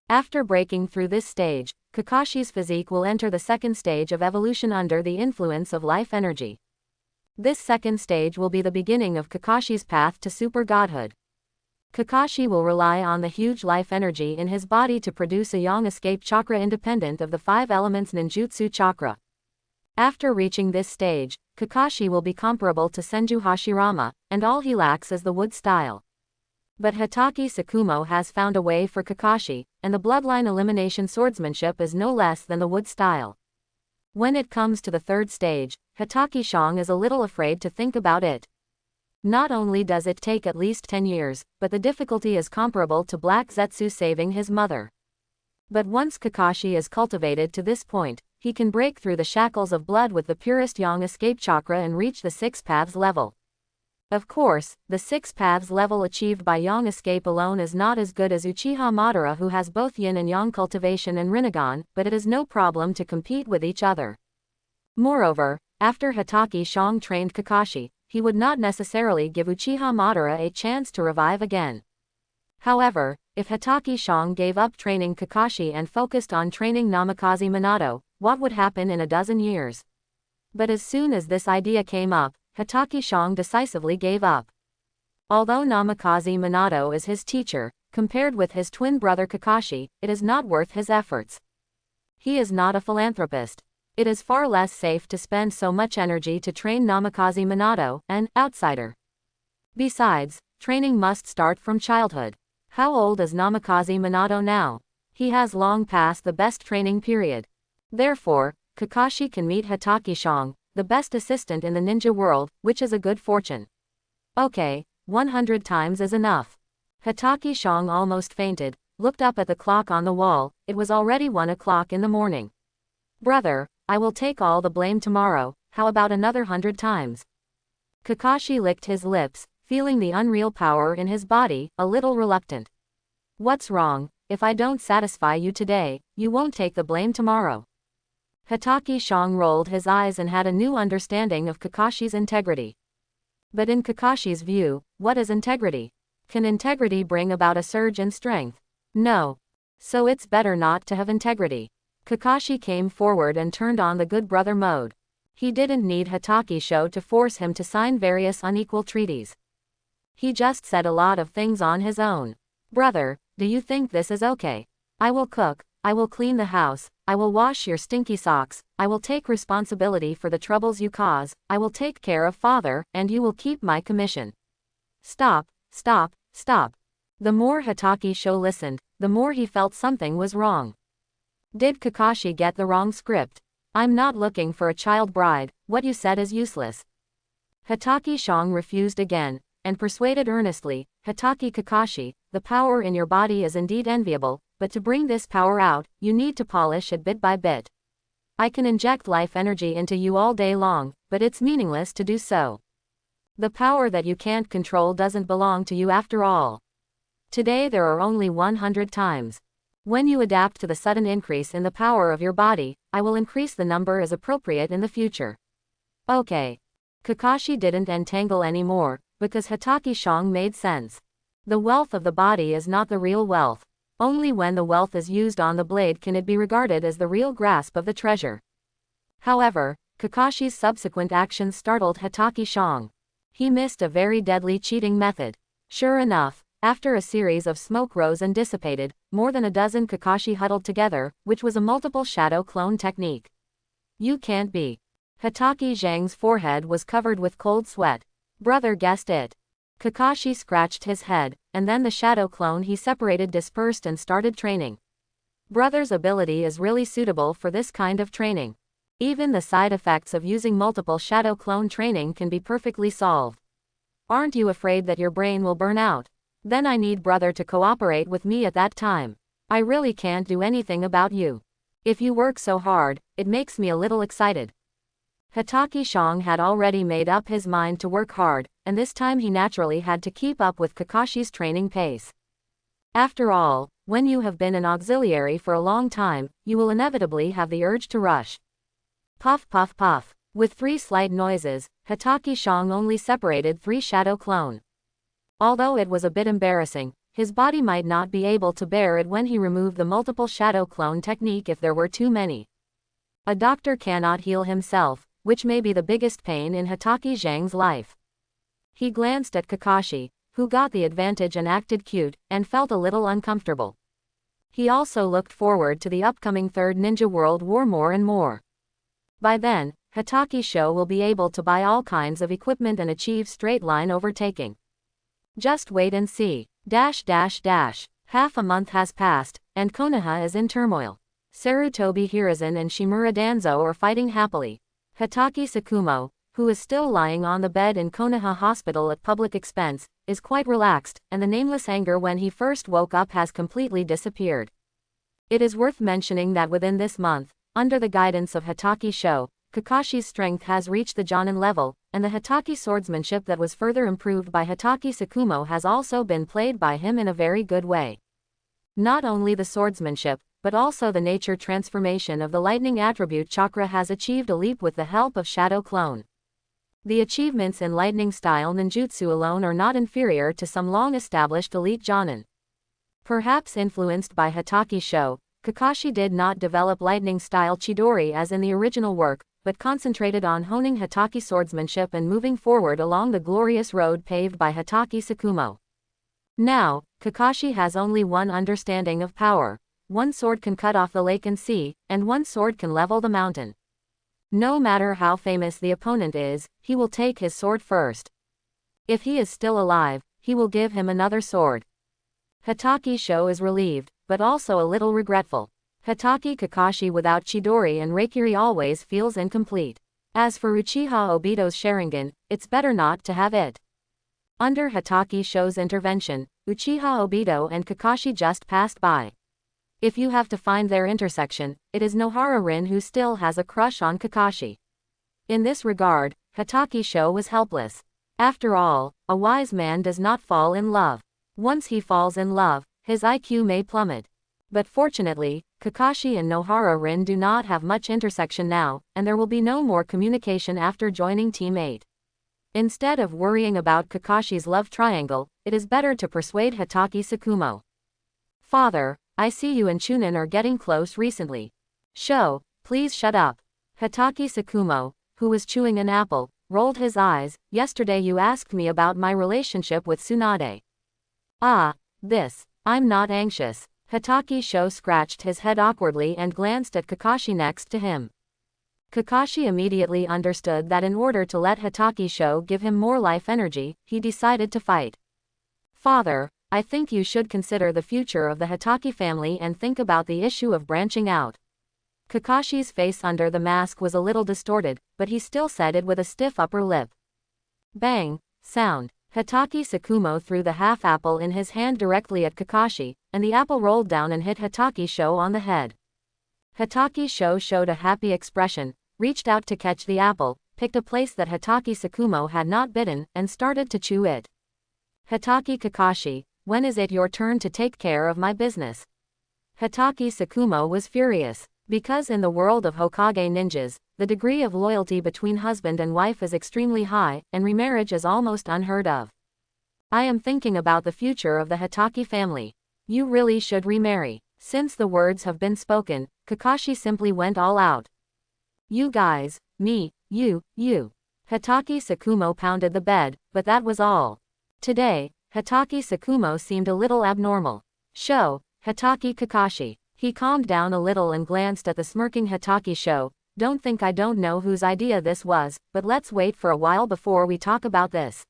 After breaking through this stage, Kakashi's physique will enter the second stage of evolution under the influence of life energy. This second stage will be the beginning of Kakashi's path to super godhood. Kakashi will rely on the huge life energy in his body to produce a yang escape chakra independent of the 5 elements ninjutsu chakra. After reaching this stage, Kakashi will be comparable to Senju Hashirama, and all he lacks is the wood style. But Hitachi Sakumo has found a way for Kakashi, and the bloodline elimination swordsmanship is no less than the wood style. When it comes to the third stage, Hitachi Shong is a little afraid to think about it. Not only does it take at least 10 years, but the difficulty is comparable to Black Zetsu saving his mother. But once Kakashi is cultivated to this point, he can break through the shackles of blood with the purest yang escape chakra and reach the 6 paths level. Of course, the 6 paths level achieved by yang escape alone is not as good as Uchiha Madara, who has both yin and yang cultivation and Rinnegan, but it is no problem to compete with each other. Moreover, after Hitachi Shong trained Kakashi, he would not necessarily give Uchiha Madara a chance to revive again. However, if Hitachi Shong gave up training Kakashi and focused on training Namikaze Minato, what would happen in a dozen years? But as soon as this idea came up, Hitachi Shong decisively gave up. Although Namikaze Minato is his teacher, compared with his twin brother Kakashi, it is not worth his efforts. He is not a philanthropist. It is far less safe to spend so much energy to train Namikaze Minato, an outsider. Besides, training must start from childhood. How old is Namikaze Minato now? He has long passed the best training period. Therefore, Kakashi can meet Hatake Shang, the best assistant in the ninja world, which is a good fortune. Okay, 100 times is enough. Hatake Shang almost fainted, looked up at the clock on the wall. It was already 1 o'clock in the morning. Brother, I will take all the blame tomorrow. How about another 100 times? Kakashi licked his lips, feeling the unreal power in his body, a little reluctant. What's wrong? If I don't satisfy you today, you won't take the blame tomorrow. Hatake Shang rolled his eyes and had a new understanding of Kakashi's integrity. But in Kakashi's view, what is integrity? Can integrity bring about a surge in strength? No. So it's better not to have integrity. Kakashi came forward and turned on the good brother mode. He didn't need Hatake Sho to force him to sign various unequal treaties. He just said a lot of things on his own. Brother, do you think this is okay? I will cook, I will clean the house, I will wash your stinky socks, I will take responsibility for the troubles you cause, I will take care of father, and you will keep my commission. Stop, stop, stop. The more Hatake Sho listened, the more he felt something was wrong. Did Kakashi get the wrong script? I'm not looking for a child bride, what you said is useless. Hatake Shang refused again, and persuaded earnestly, Hatake Kakashi, the power in your body is indeed enviable, but to bring this power out, you need to polish it bit by bit. I can inject life energy into you all day long, but it's meaningless to do so. The power that you can't control doesn't belong to you after all. Today there are only 100 times. When you adapt to the sudden increase in the power of your body, I will increase the number as appropriate in the future. Okay. Kakashi didn't entangle anymore, because Hatake Shang made sense. The wealth of the body is not the real wealth. Only when the wealth is used on the blade can it be regarded as the real grasp of the treasure. However, Kakashi's subsequent actions startled Hatake Shang. He missed a very deadly cheating method. Sure enough, after a series of smoke rose and dissipated, more than a dozen Kakashi huddled together, which was a multiple shadow clone technique. You can't be. Hatake Zhang's forehead was covered with cold sweat. Brother guessed it. Kakashi scratched his head, and then the shadow clone he separated dispersed and started training. Brother's ability is really suitable for this kind of training. Even the side effects of using multiple shadow clone training can be perfectly solved. Aren't you afraid that your brain will burn out? Then I need brother to cooperate with me at that time. I really can't do anything about you. If you work so hard, it makes me a little excited. Hatake Shang had already made up his mind to work hard, and this time he naturally had to keep up with Kakashi's training pace. After all, when you have been an auxiliary for a long time, you will inevitably have the urge to rush. Puff puff puff. With 3 slight noises, Hatake Shang only separated 3 shadow clone. Although it was a bit embarrassing, his body might not be able to bear it when he removed the multiple shadow clone technique if there were too many. A doctor cannot heal himself, which may be the biggest pain in Hatake Zhang's life. He glanced at Kakashi, who got the advantage and acted cute, and felt a little uncomfortable. He also looked forward to the upcoming Third Ninja World War more and more. By then, Hatake Sho will be able to buy all kinds of equipment and achieve straight-line overtaking. Just wait and see. Half a month has passed, and Konoha is in turmoil. Sarutobi Hiruzen and Shimura Danzo are fighting happily. Hatake Tsukumo, who is still lying on the bed in Konoha Hospital at public expense, is quite relaxed, and the nameless anger when he first woke up has completely disappeared. It is worth mentioning that within this month, under the guidance of Hatake Sho, Kakashi's strength has reached the Jonin level, and the Hatake swordsmanship that was further improved by Hatake Tsukumo has also been played by him in a very good way. Not only the swordsmanship, but also the nature transformation of the lightning attribute chakra has achieved a leap with the help of Shadow Clone. The achievements in lightning style ninjutsu alone are not inferior to some long-established elite Jonin. Perhaps influenced by Hatake Sho, Kakashi did not develop lightning style Chidori as in the original work, but concentrated on honing Hatake swordsmanship and moving forward along the glorious road paved by Hatake Tsukumo. Now, Kakashi has only one understanding of power. One sword can cut off the lake and sea, and one sword can level the mountain. No matter how famous the opponent is, he will take his sword first. If he is still alive, he will give him another sword. Hatake Sho is relieved, but also a little regretful. Hatake Kakashi without Chidori and Reikiri always feels incomplete. As for Uchiha Obito's Sharingan, it's better not to have it. Under Hatake Sho's intervention, Uchiha Obito and Kakashi just passed by. If you have to find their intersection, it is Nohara Rin who still has a crush on Kakashi. In this regard, Hatake Sho was helpless. After all, a wise man does not fall in love. Once he falls in love, his IQ may plummet. But fortunately, Kakashi and Nohara Rin do not have much intersection now, and there will be no more communication after joining Team 8. Instead of worrying about Kakashi's love triangle, it is better to persuade Hatake Tsukumo. Father, I see you and Chunin are getting close recently. Sho, please shut up. Hatake Tsukumo, who was chewing an apple, rolled his eyes. Yesterday you asked me about my relationship with Tsunade. Ah, this. I'm not anxious. Hatake Sho scratched his head awkwardly and glanced at Kakashi next to him. Kakashi immediately understood that in order to let Hatake Sho give him more life energy, he decided to fight. Father, I think you should consider the future of the Hatake family and think about the issue of branching out. Kakashi's face under the mask was a little distorted, but he still said it with a stiff upper lip. Bang! Sound. Hatake Tsukumo threw the half-apple in his hand directly at Kakashi, and the apple rolled down and hit Hatake Sho on the head. Hatake Sho showed a happy expression, reached out to catch the apple, picked a place that Hatake Tsukumo had not bitten, and started to chew it. Hatake Kakashi, when is it your turn to take care of my business? Hatake Tsukumo was furious. Because in the world of Hokage ninjas, the degree of loyalty between husband and wife is extremely high, and remarriage is almost unheard of. I am thinking about the future of the Hatake family. You really should remarry. Since the words have been spoken, Kakashi simply went all out. You guys, me, you. Hatake Tsukumo pounded the bed, but that was all. Today, Hatake Tsukumo seemed a little abnormal. Sho, Hatake Kakashi. He calmed down a little and glanced at the smirking Hatake Sho. Don't think I don't know whose idea this was, but let's wait for a while before we talk about this.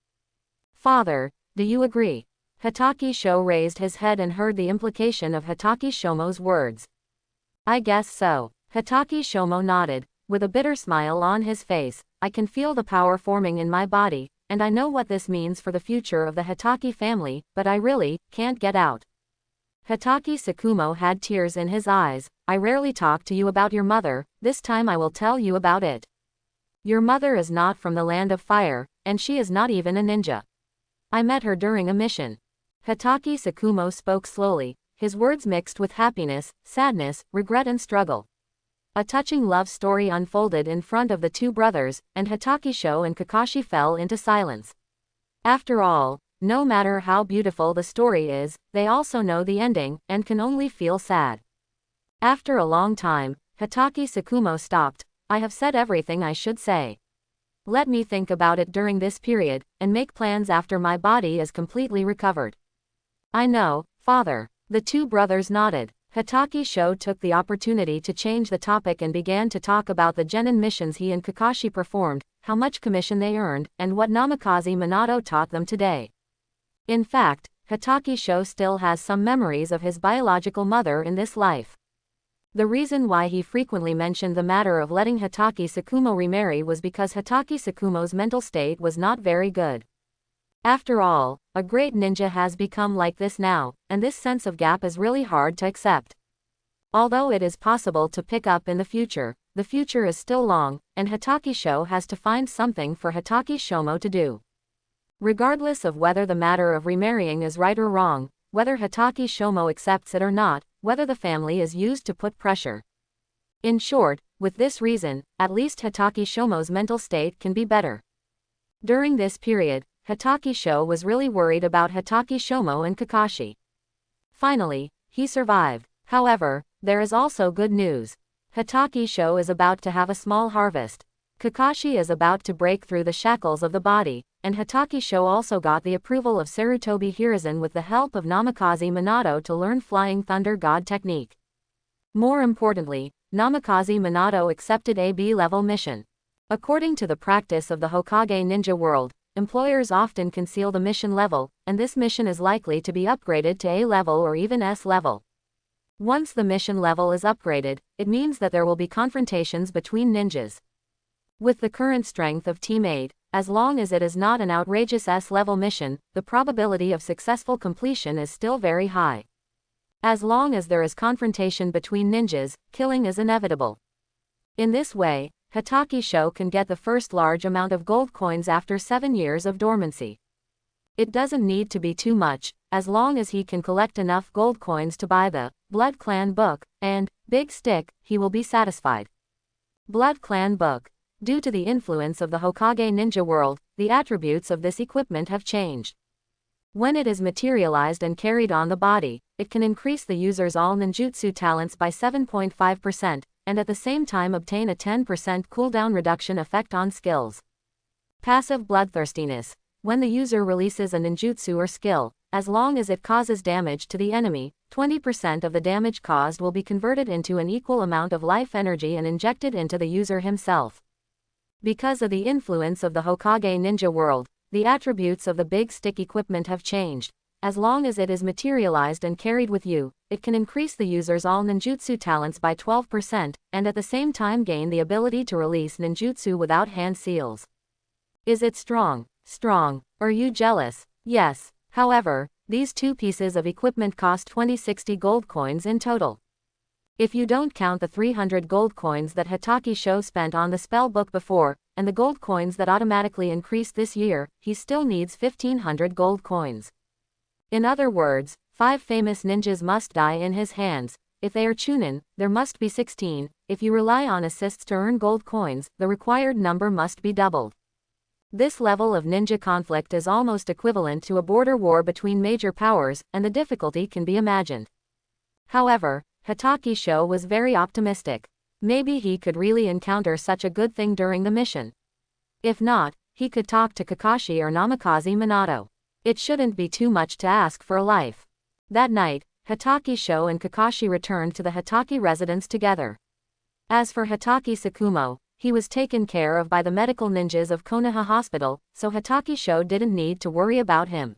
Father, do you agree? Hatake Sho raised his head and heard the implication of Hatake Shomo's words. I guess so. Hatake Shomo nodded, with a bitter smile on his face. I can feel the power forming in my body, and I know what this means for the future of the Hatake family, but I really can't get out. Hatake Tsukumo had tears in his eyes. I rarely talk to you about your mother, this time I will tell you about it. Your mother is not from the land of fire, and she is not even a ninja. I met her during a mission. Hatake Tsukumo spoke slowly, his words mixed with happiness, sadness, regret and struggle. A touching love story unfolded in front of the two brothers, and Hatake Sho and Kakashi fell into silence. After all, no matter how beautiful the story is, they also know the ending, and can only feel sad. After a long time, Hatake Tsukumo stopped. I have said everything I should say. Let me think about it during this period, and make plans after my body is completely recovered. I know, father. The two brothers nodded. Hatake Sho took the opportunity to change the topic and began to talk about the genin missions he and Kakashi performed, how much commission they earned, and what Namikaze Minato taught them today. In fact, Hatake Sho still has some memories of his biological mother in this life. The reason why he frequently mentioned the matter of letting Hatake Tsukumo remarry was because Hatake Tsukumo's mental state was not very good. After all, a great ninja has become like this now, and this sense of gap is really hard to accept. Although it is possible to pick up in the future is still long, and Hatake Sho has to find something for Hatake Shomo to do. Regardless of whether the matter of remarrying is right or wrong, whether Hatake Shomo accepts it or not, whether the family is used to put pressure. In short, with this reason, at least Hatake Shomo's mental state can be better. During this period, Hatake Sho was really worried about Hatake Shomo and Kakashi. Finally, he survived. However, there is also good news. Hatake Sho is about to have a small harvest. Kakashi is about to break through the shackles of the body, and Hatake Sho also got the approval of Sarutobi Hiruzen with the help of Namikaze Minato to learn Flying Thunder God technique. More importantly, Namikaze Minato accepted a B-level mission. According to the practice of the Hokage ninja world, employers often conceal the mission level, and this mission is likely to be upgraded to A level or even S level. Once the mission level is upgraded, it means that there will be confrontations between ninjas. With the current strength of Team 8, as long as it is not an outrageous S-level mission, the probability of successful completion is still very high. As long as there is confrontation between ninjas, killing is inevitable. In this way, Hotake Sho can get the first large amount of gold coins after 7 years of dormancy. It doesn't need to be too much, as long as he can collect enough gold coins to buy the Blood Clan book and Big Stick, he will be satisfied. Blood Clan book. Due to the influence of the Hokage ninja world, the attributes of this equipment have changed. When it is materialized and carried on the body, it can increase the user's all ninjutsu talents by 7.5%, and at the same time obtain a 10% cooldown reduction effect on skills. Passive bloodthirstiness. When the user releases a ninjutsu or skill, as long as it causes damage to the enemy, 20% of the damage caused will be converted into an equal amount of life energy and injected into the user himself. Because of the influence of the Hokage ninja world, the attributes of the Big Stick equipment have changed. As long as it is materialized and carried with you, it can increase the user's all ninjutsu talents by 12%, and at the same time gain the ability to release ninjutsu without hand seals. Is it strong? Strong. Are you jealous? Yes. However, these two pieces of equipment cost 2060 gold coins in total. If you don't count the 300 gold coins that Hotake Sho spent on the spell book before, and the gold coins that automatically increased this year, he still needs 1500 gold coins. In other words, 5 famous ninjas must die in his hands. If they are Chunin, there must be 16. If you rely on assists to earn gold coins, the required number must be doubled. This level of ninja conflict is almost equivalent to a border war between major powers, and the difficulty can be imagined. However, Hotake Sho was very optimistic. Maybe he could really encounter such a good thing during the mission. If not, he could talk to Kakashi or Namikaze Minato. It shouldn't be too much to ask for a life. That night, Hotake Sho and Kakashi returned to the Hotake residence together. As for Hotake Tsukumo, he was taken care of by the medical ninjas of Konoha Hospital, so Hotake Sho didn't need to worry about him.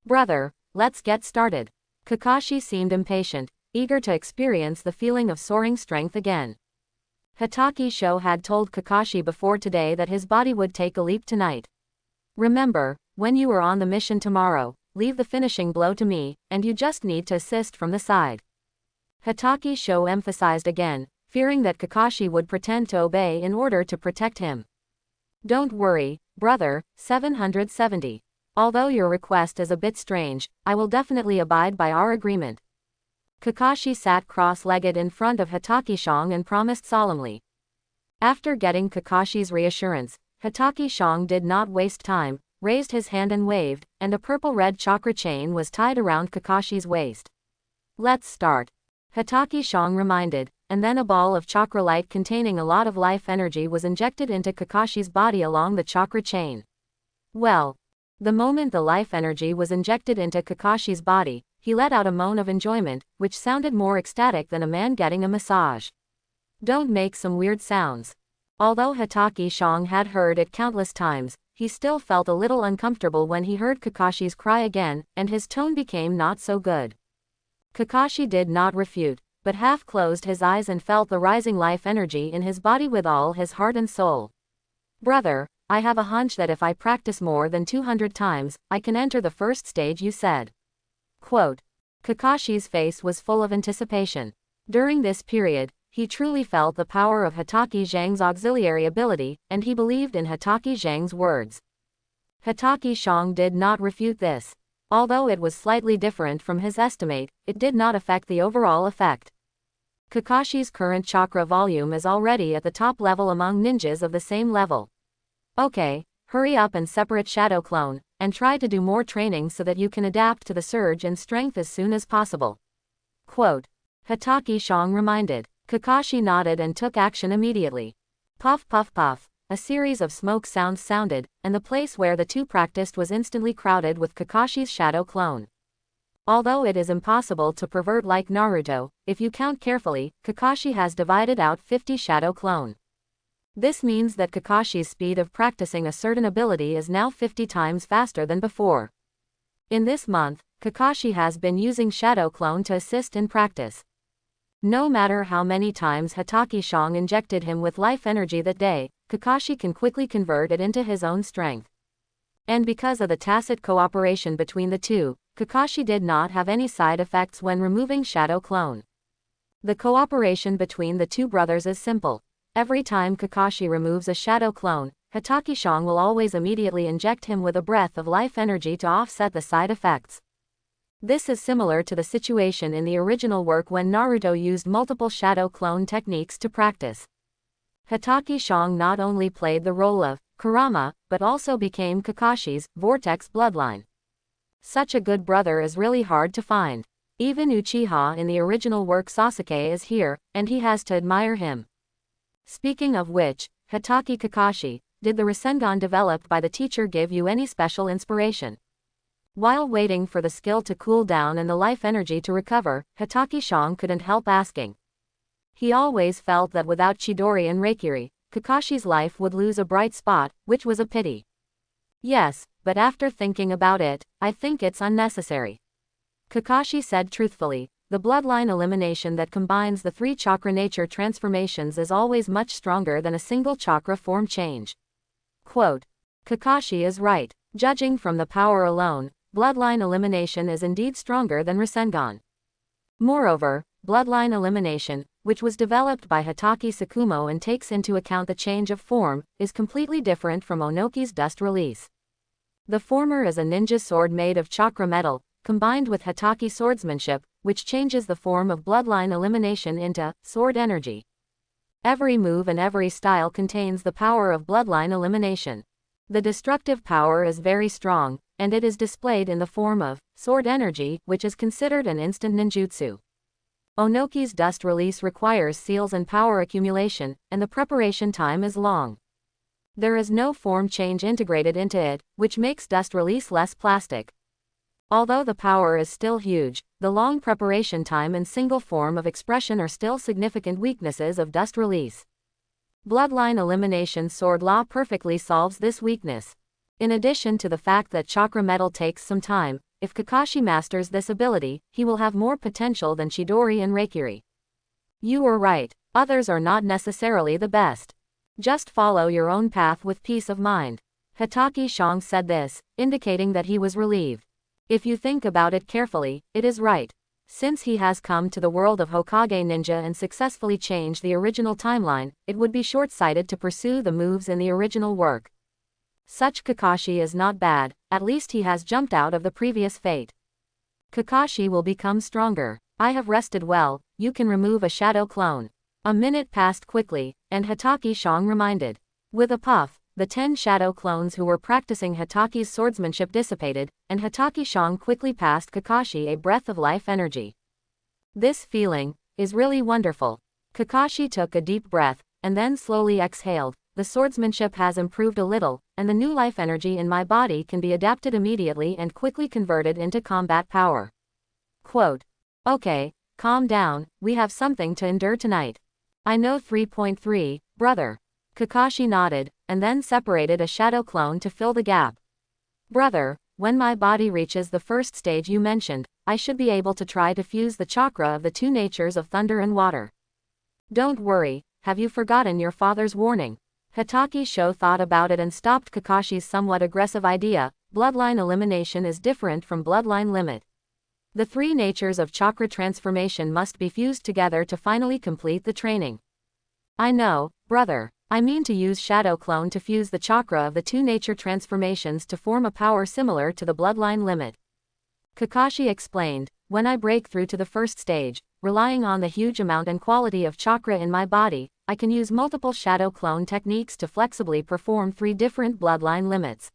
Brother, let's get started. Kakashi seemed impatient, eager to experience the feeling of soaring strength again. Hotake Sho had told Kakashi before today that his body would take a leap tonight. Remember, when you are on the mission tomorrow, leave the finishing blow to me, and you just need to assist from the side. Hotake Sho emphasized again, fearing that Kakashi would pretend to obey in order to protect him. Don't worry, brother. 770. Although your request is a bit strange, I will definitely abide by our agreement. Kakashi sat cross-legged in front of Hotake Sho and promised solemnly. After getting Kakashi's reassurance, Hotake Sho did not waste time, raised his hand and waved, and a purple-red chakra chain was tied around Kakashi's waist. Let's start. Hotake Sho reminded, and then a ball of chakra light containing a lot of life energy was injected into Kakashi's body along the chakra chain. Well, the moment the life energy was injected into Kakashi's body, he let out a moan of enjoyment, which sounded more ecstatic than a man getting a massage. Don't make some weird sounds. Although Hotake Sho had heard it countless times, he still felt a little uncomfortable when he heard Kakashi's cry again, and his tone became not so good. Kakashi did not refute, but half closed his eyes and felt the rising life energy in his body with all his heart and soul. Brother, I have a hunch that if I practice more than 200 times, I can enter the first stage you said. Quote. Kakashi's face was full of anticipation. During this period, he truly felt the power of Hotake Zhang's auxiliary ability, and he believed in Hotake Zhang's words. Hotake Sho did not refute this. Although it was slightly different from his estimate, it did not affect the overall effect. Kakashi's current chakra volume is already at the top level among ninjas of the same level. Okay, hurry up and separate Shadow Clone, and try to do more training so that you can adapt to the surge in strength as soon as possible. Quote. Hotake Sho reminded. Kakashi nodded and took action immediately. Puff puff puff. A series of smoke sounds sounded, and the place where the two practiced was instantly crowded with Kakashi's shadow clone. Although it is impossible to pervert like Naruto, if you count carefully, Kakashi has divided out 50 shadow clone. This means that Kakashi's speed of practicing a certain ability is now 50 times faster than before. In this month, Kakashi has been using Shadow Clone to assist in practice. No matter how many times Hotake Shang injected him with life energy that day, Kakashi can quickly convert it into his own strength. And because of the tacit cooperation between the two, Kakashi did not have any side effects when removing Shadow Clone. The cooperation between the two brothers is simple. Every time Kakashi removes a Shadow Clone, Hotake Shang will always immediately inject him with a breath of life energy to offset the side effects. This is similar to the situation in the original work when Naruto used multiple Shadow Clone techniques to practice. Hotake Shang not only played the role of Kurama, but also became Kakashi's Vortex bloodline. Such a good brother is really hard to find. Even Uchiha in the original work Sasuke is here, and he has to admire him. Speaking of which, Hotake Kakashi, did the Rasengan developed by the teacher give you any special inspiration? While waiting for the skill to cool down and the life energy to recover, Hotake Shang couldn't help asking. He always felt that without Chidori and Reikiri, Kakashi's life would lose a bright spot, which was a pity. Yes, but after thinking about it, I think it's unnecessary. Kakashi said truthfully, the bloodline elimination that combines the 3 chakra nature transformations is always much stronger than a single chakra form change. Quote, Kakashi is right. Judging from the power alone, bloodline elimination is indeed stronger than Rasengan. Moreover, bloodline elimination, which was developed by Hotake Sakumo and takes into account the change of form, is completely different from Onoki's dust release. The former is a ninja sword made of chakra metal, combined with Hotake swordsmanship, which changes the form of bloodline elimination into sword energy. Every move and every style contains the power of bloodline elimination. The destructive power is very strong, and it is displayed in the form of sword energy, which is considered an instant ninjutsu. Onoki's dust release requires seals and power accumulation, and the preparation time is long. There is no form change integrated into it, which makes dust release less plastic. Although the power is still huge, the long preparation time and single form of expression are still significant weaknesses of dust release. Bloodline elimination sword law perfectly solves this weakness. In addition to the fact that chakra metal takes some time, if Kakashi masters this ability, he will have more potential than Chidori and Reikiri. You were right, others are not necessarily the best. Just follow your own path with peace of mind. Hotake Shang said this, indicating that he was relieved. If you think about it carefully, it is right. Since he has come to the world of Hokage ninja and successfully changed the original timeline, it would be short-sighted to pursue the moves in the original work. Such Kakashi is not bad, at least he has jumped out of the previous fate. Kakashi will become stronger. I have rested well, you can remove a shadow clone. A minute passed quickly, and Hotake Shang reminded. With a puff, the 10 shadow clones who were practicing Hotake's swordsmanship dissipated, and Hotake Shang quickly passed Kakashi a breath of life energy. This feeling is really wonderful. Kakashi took a deep breath, and then slowly exhaled. The swordsmanship has improved a little, and the new life energy in my body can be adapted immediately and quickly converted into combat power. Quote, okay, calm down, we have something to endure tonight. I know 3.3, brother. Kakashi nodded, and then separated a shadow clone to fill the gap. Brother, when my body reaches the first stage you mentioned, I should be able to try to fuse the chakra of the 2 natures of thunder and water. Don't worry, have you forgotten your father's warning? Hotake Sho thought about it and stopped Kakashi's somewhat aggressive idea. Bloodline elimination is different from bloodline limit. The 3 natures of chakra transformation must be fused together to finally complete the training. I know, brother. I mean to use Shadow Clone to fuse the chakra of the 2 nature transformations to form a power similar to the bloodline limit. Kakashi explained, when I break through to the first stage, relying on the huge amount and quality of chakra in my body, I can use multiple Shadow Clone techniques to flexibly perform 3 different bloodline limits.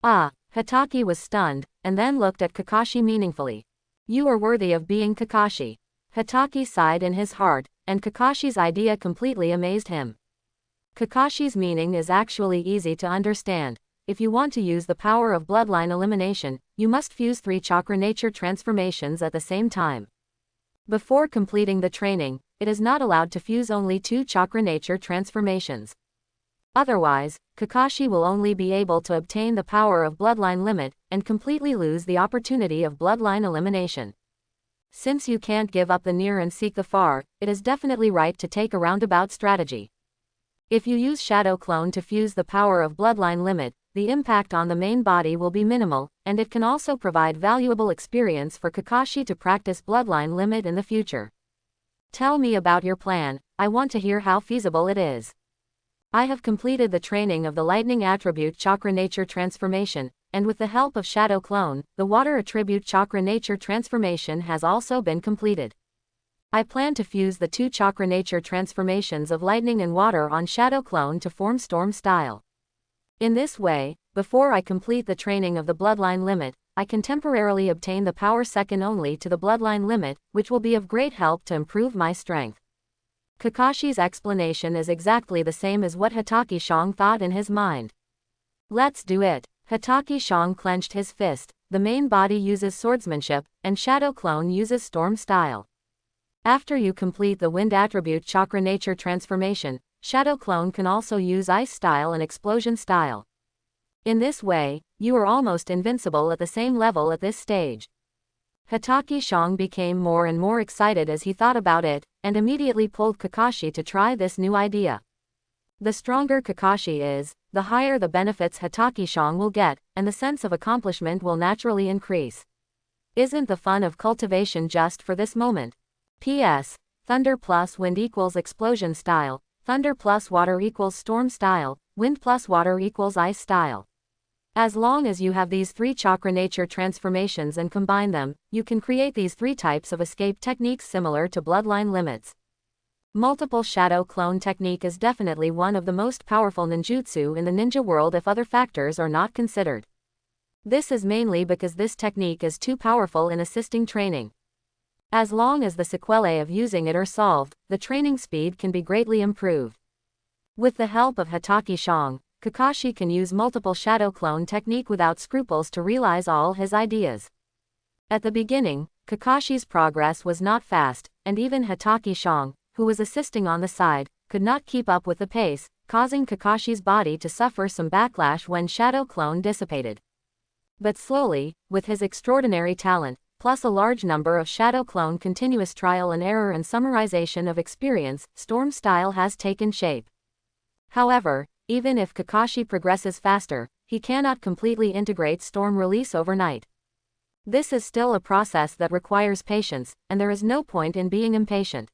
Ah, Hotake was stunned, and then looked at Kakashi meaningfully. You are worthy of being Kakashi. Hotake sighed in his heart, and Kakashi's idea completely amazed him. Kakashi's meaning is actually easy to understand. If you want to use the power of bloodline elimination, you must fuse 3 chakra nature transformations at the same time. Before completing the training, it is not allowed to fuse only 2 chakra nature transformations. Otherwise, Kakashi will only be able to obtain the power of Bloodline Limit, and completely lose the opportunity of Bloodline Elimination. Since you can't give up the near and seek the far, it is definitely right to take a roundabout strategy. If you use Shadow Clone to fuse the power of Bloodline Limit, the impact on the main body will be minimal, and it can also provide valuable experience for Kakashi to practice Bloodline Limit in the future. Tell me about your plan, I want to hear how feasible it is. I have completed the training of the Lightning Attribute Chakra Nature Transformation, and with the help of Shadow Clone, the Water Attribute Chakra Nature Transformation has also been completed. I plan to fuse the two Chakra Nature transformations of Lightning and Water on Shadow Clone to form Storm Style. In this way, before I complete the training of the Bloodline Limit, I can temporarily obtain the power second only to the Bloodline Limit, which will be of great help to improve my strength. Kakashi's explanation is exactly the same as what Hatake Shang thought in his mind. Let's do it. Hatake Shang clenched his fist, the main body uses swordsmanship, and Shadow Clone uses Storm Style. After you complete the Wind Attribute Chakra Nature Transformation, Shadow Clone can also use Ice Style and Explosion Style. In this way, you are almost invincible at the same level at this stage. Hatake Shang became more and more excited as he thought about it, and immediately pulled Kakashi to try this new idea. The stronger Kakashi is, the higher the benefits Hatake Shang will get, and the sense of accomplishment will naturally increase. Isn't the fun of cultivation just for this moment? P.S. Thunder plus Wind equals Explosion Style, Thunder plus Water equals Storm Style, Wind plus Water equals Ice Style. As long as you have these three chakra nature transformations and combine them, you can create these three types of escape techniques similar to Bloodline Limits. Multiple Shadow Clone technique is definitely one of the most powerful ninjutsu in the ninja world if other factors are not considered. This is mainly because this technique is too powerful in assisting training. As long as the sequelae of using it are solved, the training speed can be greatly improved. With the help of Hatake Shang, Kakashi can use multiple Shadow Clone technique without scruples to realize all his ideas. At the beginning, Kakashi's progress was not fast, and even Hatake Shang, who was assisting on the side, could not keep up with the pace, causing Kakashi's body to suffer some backlash when Shadow Clone dissipated. But slowly, with his extraordinary talent, plus a large number of Shadow Clone continuous trial and error and summarization of experience, Storm Style has taken shape. However, even if Kakashi progresses faster, he cannot completely integrate Storm Release overnight. This is still a process that requires patience, and there is no point in being impatient.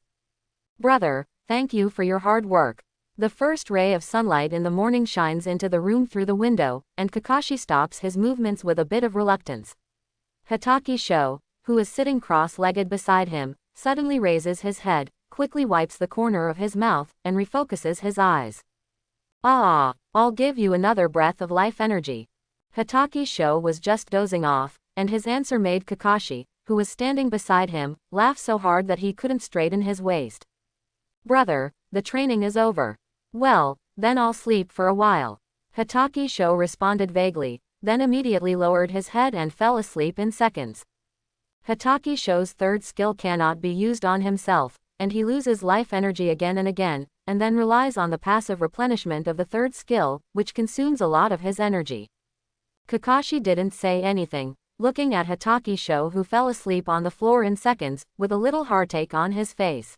Brother, thank you for your hard work. The first ray of sunlight in the morning shines into the room through the window, and Kakashi stops his movements with a bit of reluctance. Hatake Sho, who is sitting cross-legged beside him, suddenly raises his head, quickly wipes the corner of his mouth, and refocuses his eyes. Ah, I'll give you another breath of life energy. Hatake Sho was just dozing off, and his answer made Kakashi, who was standing beside him, laugh so hard that he couldn't straighten his waist. Brother, the training is over. Well, then I'll sleep for a while. Hatake Sho responded vaguely, then immediately lowered his head and fell asleep in seconds. Hatake Sho's third skill cannot be used on himself, and he loses life energy again and again, and then relies on the passive replenishment of the third skill, which consumes a lot of his energy. Kakashi didn't say anything, looking at Hatake Sho who fell asleep on the floor in seconds, with a little heartache on his face.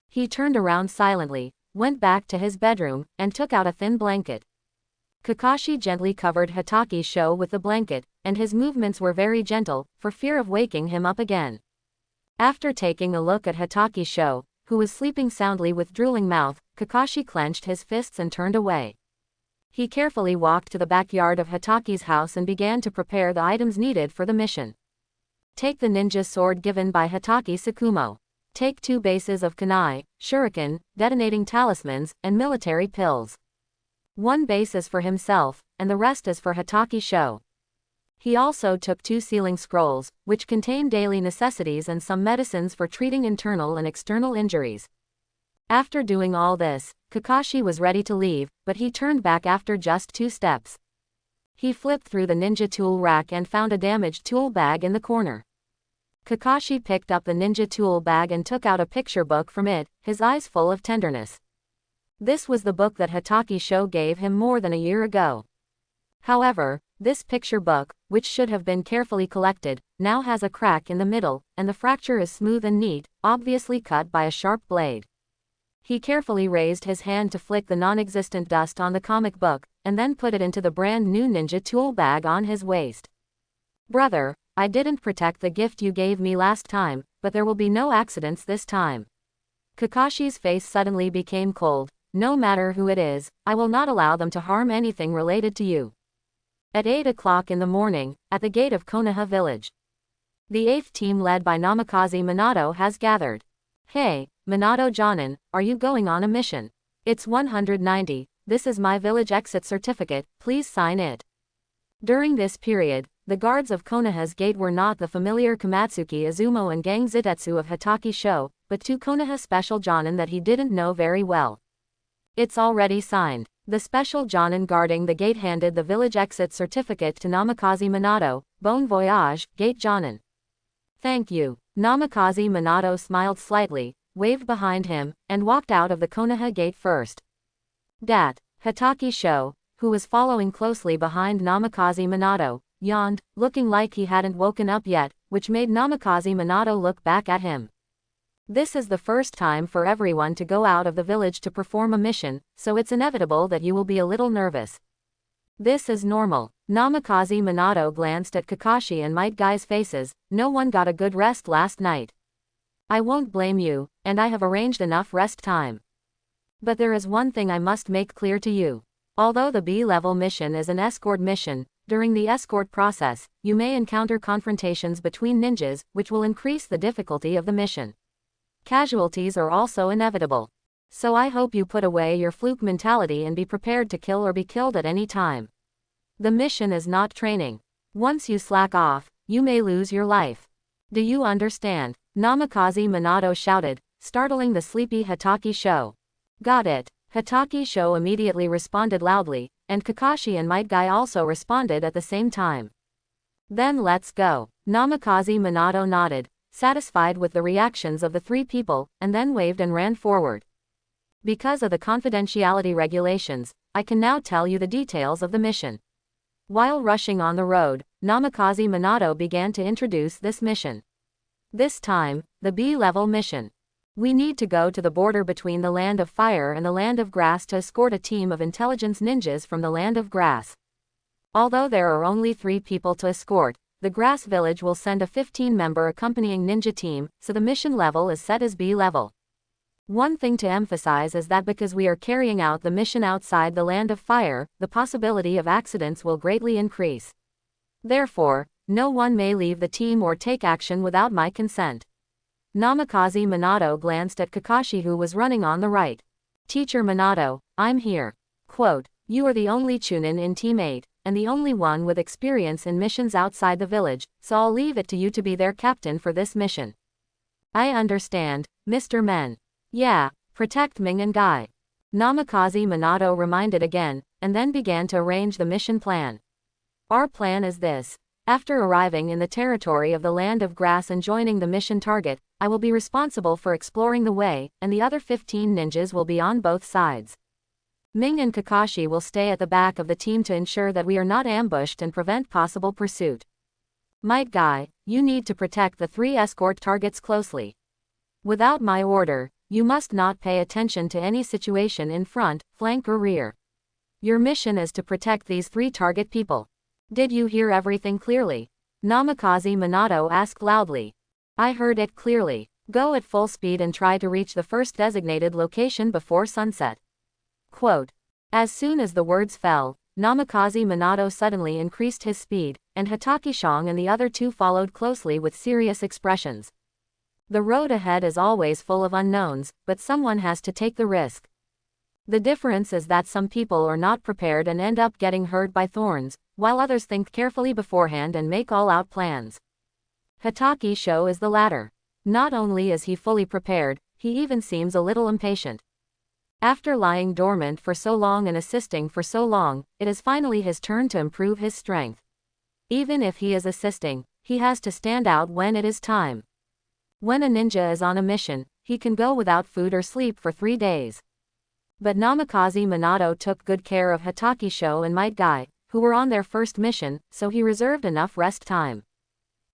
He turned around silently, went back to his bedroom, and took out a thin blanket. Kakashi gently covered Hatake Sho with the blanket, and his movements were very gentle, for fear of waking him up again. After taking a look at Hatake Sho, who was sleeping soundly with drooling mouth, Kakashi clenched his fists and turned away. He carefully walked to the backyard of Hatake's house and began to prepare the items needed for the mission. Take the ninja sword given by Hatake Tsukumo. Take 2 bases of kunai, shuriken, detonating talismans, and military pills. 1 base is for himself, and the rest is for Hatake Sho. He also took 2 sealing scrolls, which contain daily necessities and some medicines for treating internal and external injuries. After doing all this, Kakashi was ready to leave, but he turned back after just 2 steps. He flipped through the ninja tool rack and found a damaged tool bag in the corner. Kakashi picked up the ninja tool bag and took out a picture book from it, his eyes full of tenderness. This was the book that Hokage Sho gave him more than a year ago. However, this picture book, which should have been carefully collected, now has a crack in the middle, and the fracture is smooth and neat, obviously cut by a sharp blade. He carefully raised his hand to flick the non-existent dust on the comic book, and then put it into the brand new ninja tool bag on his waist. Brother, I didn't protect the gift you gave me last time, but there will be no accidents this time. Kakashi's face suddenly became cold. No matter who it is, I will not allow them to harm anything related to you. At 8 o'clock in the morning, at the gate of Konoha village, the 8th team led by Namikaze Minato has gathered. Hey, Minato Jonin, are you going on a mission? It's 190, this is my village exit certificate, please sign it. During this period, the guards of Konoha's gate were not the familiar Komatsuki Izumo and Gang Zitetsu of Hokage Sho, but two Konoha special Jonin that he didn't know very well. It's already signed. The special Jonin guarding the gate handed the village exit certificate to Namikaze Minato. Bon voyage, Gate Jonin. Thank you. Namikaze Minato smiled slightly, waved behind him, and walked out of the Konoha gate first. Dat. Hokage Sho, who was following closely behind Namikaze Minato, yawned, looking like he hadn't woken up yet, which made Namikaze Minato look back at him. This is the first time for everyone to go out of the village to perform a mission, so it's inevitable that you will be a little nervous. This is normal. Namikaze Minato glanced at Kakashi and Might Guy's faces. No one got a good rest last night. I won't blame you, and I have arranged enough rest time. But there is one thing I must make clear to you. Although the B-level mission is an escort mission, during the escort process, you may encounter confrontations between ninjas, which will increase the difficulty of the mission. Casualties are also inevitable. So I hope you put away your fluke mentality and be prepared to kill or be killed at any time. The mission is not training. Once you slack off, you may lose your life. Do you understand? Namikaze Minato shouted, startling the sleepy Hokage Sho. Got it. Hokage Sho immediately responded loudly, and Kakashi and Might Guy also responded at the same time. Then let's go. Namikaze Minato nodded, satisfied with the reactions of the three people, and then waved and ran forward. Because of the confidentiality regulations, I can now tell you the details of the mission. While rushing on the road, Namikaze Minato began to introduce this mission. This time, the B-level mission. We need to go to the border between the Land of Fire and the Land of Grass to escort a team of intelligence ninjas from the Land of Grass. Although there are only 3 people to escort, the Grass Village will send a 15-member accompanying ninja team, so the mission level is set as B-level. One thing to emphasize is that because we are carrying out the mission outside the Land of Fire, the possibility of accidents will greatly increase. Therefore, no one may leave the team or take action without my consent. Namikaze Minato glanced at Kakashi, who was running on the right. Teacher Minato, I'm here. Quote, you are the only Chunin in Team 8, and the only one with experience in missions outside the village, so I'll leave it to you to be their captain for this mission. I understand, Mr. Men. Yeah, protect Ming and Guy. Namikaze Minato reminded again, and then began to arrange the mission plan. Our plan is this. After arriving in the territory of the Land of Grass and joining the mission target, I will be responsible for exploring the way, and the other 15 ninjas will be on both sides. Ming and Kakashi will stay at the back of the team to ensure that we are not ambushed and prevent possible pursuit. Might Guy, you need to protect the 3 escort targets closely. Without my order, you must not pay attention to any situation in front, flank or rear. Your mission is to protect these 3 target people. Did you hear everything clearly? Namikaze Minato asked loudly. I heard it clearly. Go at full speed and try to reach the first designated location before sunset. Quote. As soon as the words fell, Namikaze Minato suddenly increased his speed, and Hokage Shong and the other 2 followed closely with serious expressions. The road ahead is always full of unknowns, but someone has to take the risk. The difference is that some people are not prepared and end up getting hurt by thorns, while others think carefully beforehand and make all-out plans. Hokage Sho is the latter. Not only is he fully prepared, he even seems a little impatient. After lying dormant for so long and assisting for so long, it is finally his turn to improve his strength. Even if he is assisting, he has to stand out when it is time. When a ninja is on a mission, he can go without food or sleep for 3 days. But Namikaze Minato took good care of Hatake Sho and Might Guy, who were on their first mission, so he reserved enough rest time.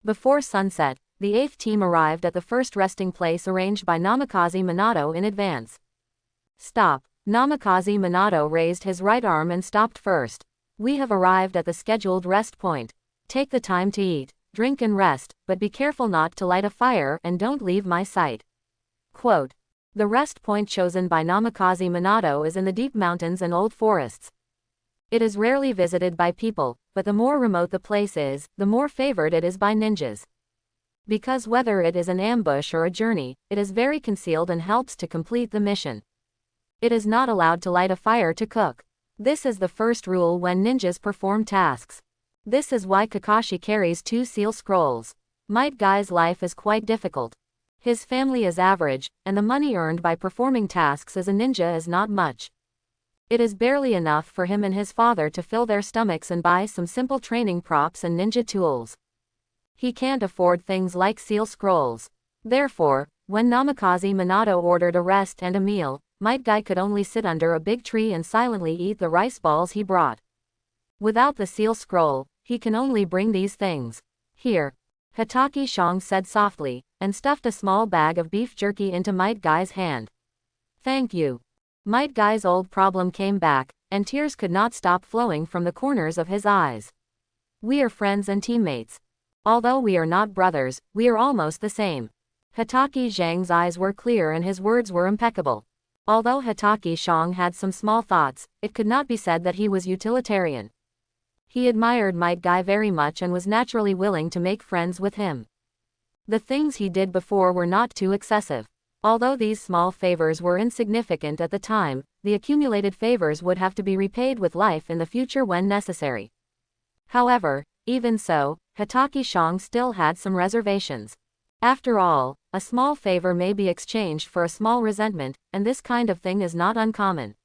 Before sunset, the 8th team arrived at the first resting place arranged by Namikaze Minato in advance. Stop. Namikaze Minato raised his right arm and stopped first. We have arrived at the scheduled rest point. Take the time to eat, drink and rest, but be careful not to light a fire and don't leave my sight. Quote. The rest point chosen by Namikaze Minato is in the deep mountains and old forests. It is rarely visited by people, but the more remote the place is, the more favored it is by ninjas. Because whether it is an ambush or a journey, it is very concealed and helps to complete the mission. It is not allowed to light a fire to cook. This is the first rule when ninjas perform tasks. This is why Kakashi carries 2 seal scrolls. Might Guy's life is quite difficult. His family is average, and the money earned by performing tasks as a ninja is not much. It is barely enough for him and his father to fill their stomachs and buy some simple training props and ninja tools. He can't afford things like seal scrolls. Therefore, when Namikaze Minato ordered a rest and a meal, Might Guy could only sit under a big tree and silently eat the rice balls he brought. Without the seal scroll, he can only bring these things. Here. Hatake Shong said softly, and stuffed a small bag of beef jerky into Might Guy's hand. Thank you. Might Guy's old problem came back, and tears could not stop flowing from the corners of his eyes. We are friends and teammates. Although we are not brothers, we are almost the same. Hatake Zhang's eyes were clear and his words were impeccable. Although Hatake Shong had some small thoughts, it could not be said that he was utilitarian. He admired Might Guy very much and was naturally willing to make friends with him. The things he did before were not too excessive. Although these small favors were insignificant at the time, the accumulated favors would have to be repaid with life in the future when necessary. However, even so, Hatake Shong still had some reservations. After all, a small favor may be exchanged for a small resentment, and this kind of thing is not uncommon.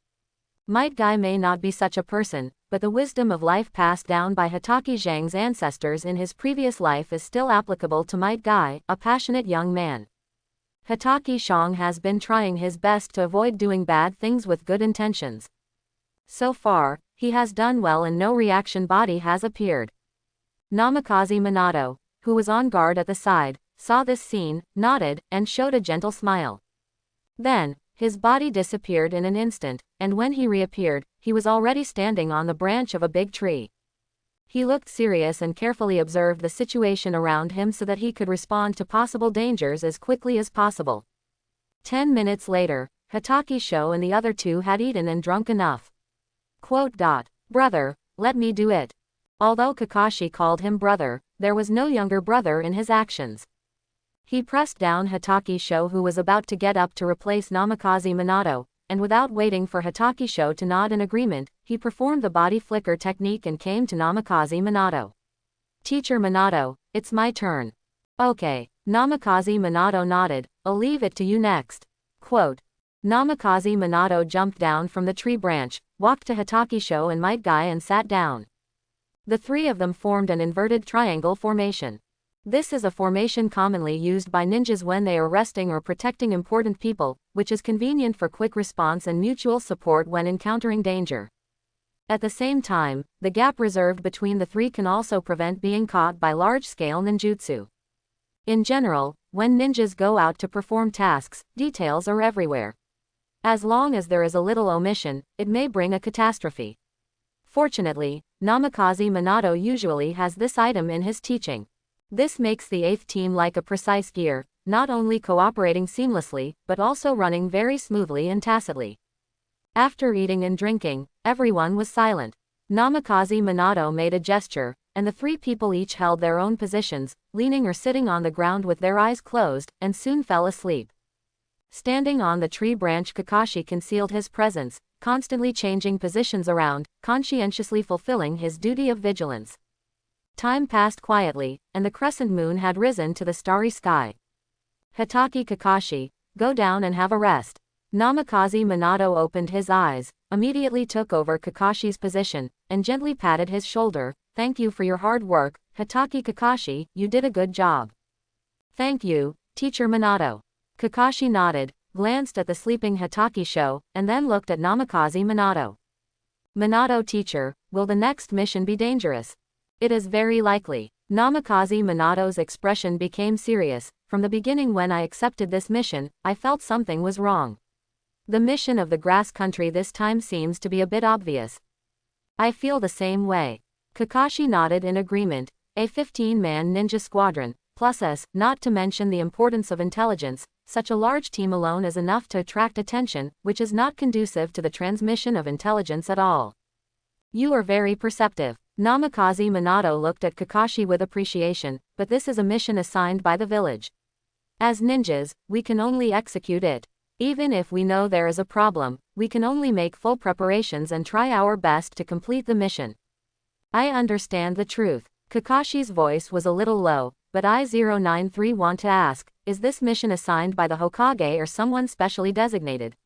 Might Guy may not be such a person, but the wisdom of life passed down by Hatake Zhang's ancestors in his previous life is still applicable to Might Guy, a passionate young man. Hatake Shong has been trying his best to avoid doing bad things with good intentions. So far, he has done well and no reaction body has appeared. Namikaze Minato, who was on guard at the side, saw this scene, nodded, and showed a gentle smile. Then, his body disappeared in an instant, and when he reappeared, he was already standing on the branch of a big tree. He looked serious and carefully observed the situation around him so that he could respond to possible dangers as quickly as possible. 10 minutes later, Hatake Sho and the other 2 had eaten and drunk enough. Quote. Brother, let me do it. Although Kakashi called him brother, there was no younger brother in his actions. He pressed down Hatake Sho, who was about to get up to replace Namikaze Minato, and without waiting for Hatake Sho to nod in agreement, he performed the body flicker technique and came to Namikaze Minato. Teacher Minato, it's my turn. Okay. Namikaze Minato nodded, I'll leave it to you next. Quote. Namikaze Minato jumped down from the tree branch, walked to Hatake Sho and Might Guy and sat down. The 3 of them formed an inverted triangle formation. This is a formation commonly used by ninjas when they are resting or protecting important people, which is convenient for quick response and mutual support when encountering danger. At the same time, the gap reserved between the 3 can also prevent being caught by large-scale ninjutsu. In general, when ninjas go out to perform tasks, details are everywhere. As long as there is a little omission, it may bring a catastrophe. Fortunately, Namikaze Minato usually has this item in his teaching. This makes the 8th team like a precise gear, not only cooperating seamlessly, but also running very smoothly and tacitly. After eating and drinking, everyone was silent. Namikaze Minato made a gesture, and the 3 people each held their own positions, leaning or sitting on the ground with their eyes closed, and soon fell asleep. Standing on the tree branch, Kakashi concealed his presence, constantly changing positions around, conscientiously fulfilling his duty of vigilance. Time passed quietly, and the crescent moon had risen to the starry sky. Hatake Kakashi, go down and have a rest. Namikaze Minato opened his eyes, immediately took over Kakashi's position, and gently patted his shoulder. Thank you for your hard work, Hatake Kakashi, you did a good job. Thank you, Teacher Minato. Kakashi nodded, glanced at the sleeping Hataki Sho, and then looked at Namikaze Minato. Minato teacher, will the next mission be dangerous? It is very likely. Namikaze Minato's expression became serious. From the beginning when I accepted this mission, I felt something was wrong. The mission of the grass country this time seems to be a bit obvious. I feel the same way. Kakashi nodded in agreement. A 15-man ninja squadron, plus us, not to mention the importance of intelligence, such a large team alone is enough to attract attention, which is not conducive to the transmission of intelligence at all. You are very perceptive. Namikaze Minato looked at Kakashi with appreciation, but this is a mission assigned by the village. As ninjas, we can only execute it. Even if we know there is a problem, we can only make full preparations and try our best to complete the mission. I understand the truth. Kakashi's voice was a little low, but I-093 want to ask, is this mission assigned by the Hokage or someone specially designated?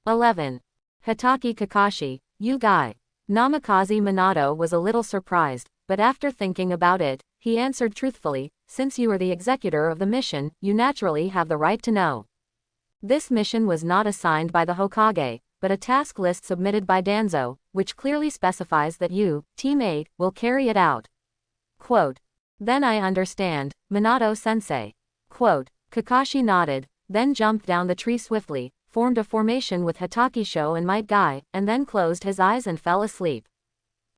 11. Hataki Kakashi, you guy. Namikaze Minato was a little surprised, but after thinking about it, he answered truthfully, since you are the executor of the mission, you naturally have the right to know. This mission was not assigned by the Hokage, but a task list submitted by Danzo, which clearly specifies that you, Team 8, will carry it out. Quote. Then I understand, Minato-sensei. Quote. Kakashi nodded, then jumped down the tree swiftly, formed a formation with Hataki Sho and Might Guy, and then closed his eyes and fell asleep.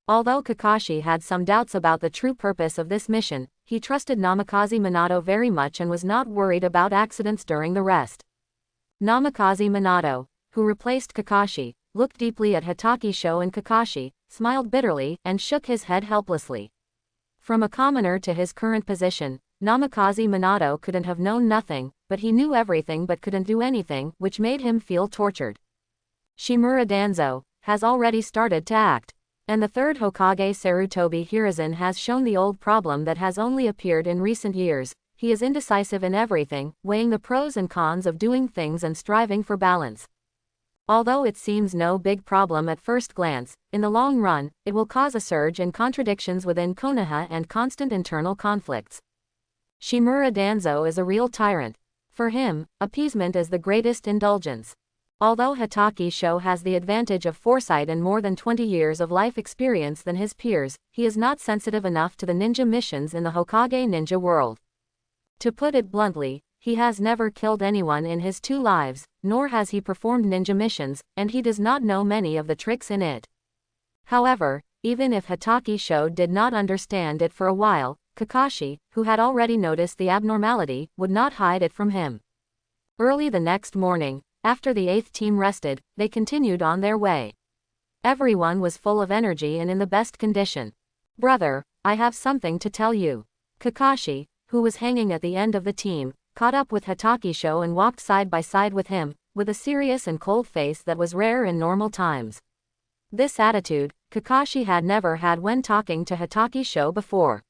Although Kakashi had some doubts about the true purpose of this mission, he trusted Namikaze Minato very much and was not worried about accidents during the rest. Namikaze Minato, who replaced Kakashi, looked deeply at Hataki Sho and Kakashi, smiled bitterly, and shook his head helplessly. From a commoner to his current position, Namikaze Minato couldn't have known nothing, but he knew everything but couldn't do anything, which made him feel tortured. Shimura Danzo has already started to act. And the third Hokage Sarutobi Hiruzen has shown the old problem that has only appeared in recent years. He is indecisive in everything, weighing the pros and cons of doing things and striving for balance. Although it seems no big problem at first glance, in the long run, it will cause a surge in contradictions within Konoha and constant internal conflicts. Shimura Danzo is a real tyrant. For him, appeasement is the greatest indulgence. Although Hataki Sho has the advantage of foresight and more than 20 years of life experience than his peers, he is not sensitive enough to the ninja missions in the Hokage ninja world. To put it bluntly, he has never killed anyone in his 2 lives, nor has he performed ninja missions, and he does not know many of the tricks in it. However, even if Hataki Sho did not understand it for a while, Kakashi, who had already noticed the abnormality, would not hide it from him. Early the next morning, after the 8th team rested, they continued on their way. Everyone was full of energy and in the best condition. Brother, I have something to tell you. Kakashi, who was hanging at the end of the team, caught up with Hataki Sho and walked side by side with him, with a serious and cold face that was rare in normal times. This attitude, Kakashi had never had when talking to Hataki Sho before.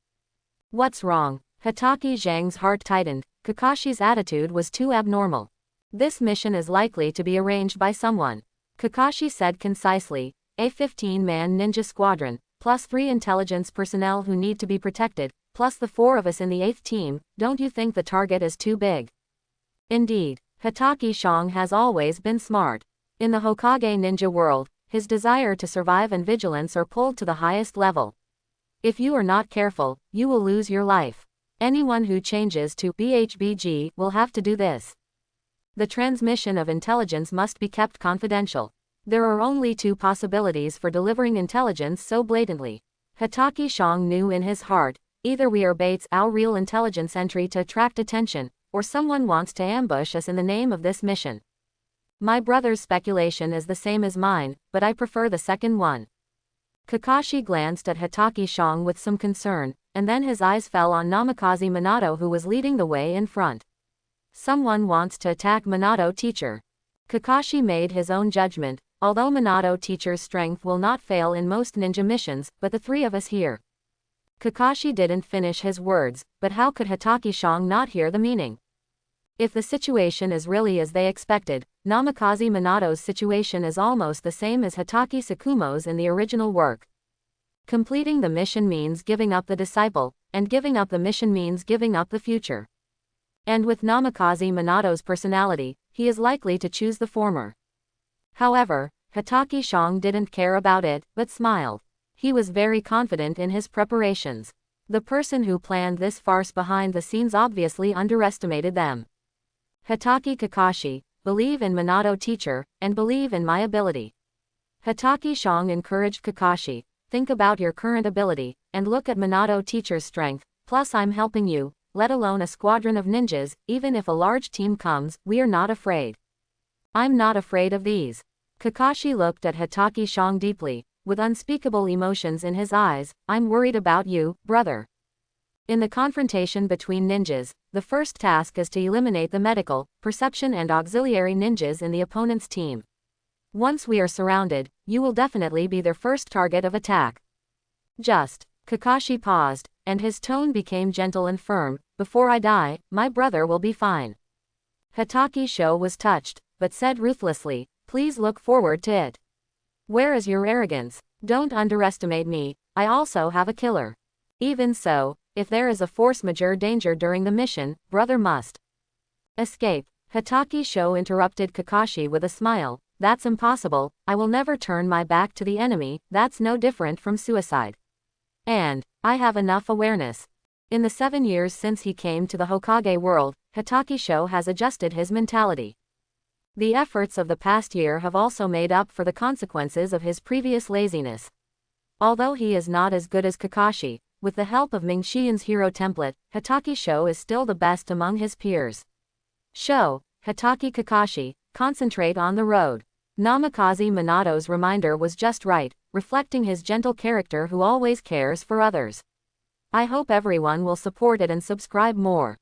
What's wrong? Hataki Zhang's heart tightened. Kakashi's attitude was too abnormal. This mission is likely to be arranged by someone. Kakashi said concisely, a 15-man ninja squadron, plus 3 intelligence personnel who need to be protected, plus the 4 of us in the 8th team, don't you think the target is too big? Indeed, Hataki Sho has always been smart. In the Hokage ninja world, his desire to survive and vigilance are pulled to the highest level. If you are not careful, you will lose your life. Anyone who changes to BHBG will have to do this. The transmission of intelligence must be kept confidential. There are only 2 possibilities for delivering intelligence so blatantly. Hataki Sho knew in his heart, either we are baits our real intelligence entry to attract attention, or someone wants to ambush us in the name of this mission. My brother's speculation is the same as mine, but I prefer the second one. Kakashi glanced at Hataki Sho with some concern, and then his eyes fell on Namikaze Minato who was leading the way in front. Someone wants to attack Minato teacher. Kakashi made his own judgment, although Minato teacher's strength will not fail in most ninja missions, but the 3 of us here. Kakashi didn't finish his words, but how could Hataki Sho not hear the meaning? If the situation is really as they expected, Namikaze Minato's situation is almost the same as Hataki Tsukumo's in the original work. Completing the mission means giving up the disciple, and giving up the mission means giving up the future. And with Namikaze Minato's personality, he is likely to choose the former. However, Hatake Shong didn't care about it, but smiled. He was very confident in his preparations. The person who planned this farce behind the scenes obviously underestimated them. Hatake Kakashi, believe in Minato teacher, and believe in my ability. Hatake Shong encouraged Kakashi, think about your current ability, and look at Minato teacher's strength, plus I'm helping you, let alone a squadron of ninjas, even if a large team comes, we are not afraid. I'm not afraid of these. Kakashi looked at Hatake Shong deeply, with unspeakable emotions in his eyes. I'm worried about you, brother. In the confrontation between ninjas, the first task is to eliminate the medical, perception and auxiliary ninjas in the opponent's team. Once we are surrounded, you will definitely be their first target of attack. Kakashi paused, and his tone became gentle and firm. Before I die, my brother will be fine. Hatake Sho was touched, but said ruthlessly, please look forward to it. Where is your arrogance? Don't underestimate me, I also have a killer. Even so, if there is a force majeure danger during the mission, brother must escape. Hatake Sho interrupted Kakashi with a smile, that's impossible, I will never turn my back to the enemy, that's no different from suicide. And I have enough awareness. In the 7 years since he came to the Hokage world, Hatake Sho has adjusted his mentality. The efforts of the past year have also made up for the consequences of his previous laziness. Although he is not as good as Kakashi, with the help of Ming Xian's hero template, Hatake Sho is still the best among his peers. Hatake Kakashi, concentrate on the road. Namikaze Minato's reminder was just right, reflecting his gentle character who always cares for others. I hope everyone will support it and subscribe more.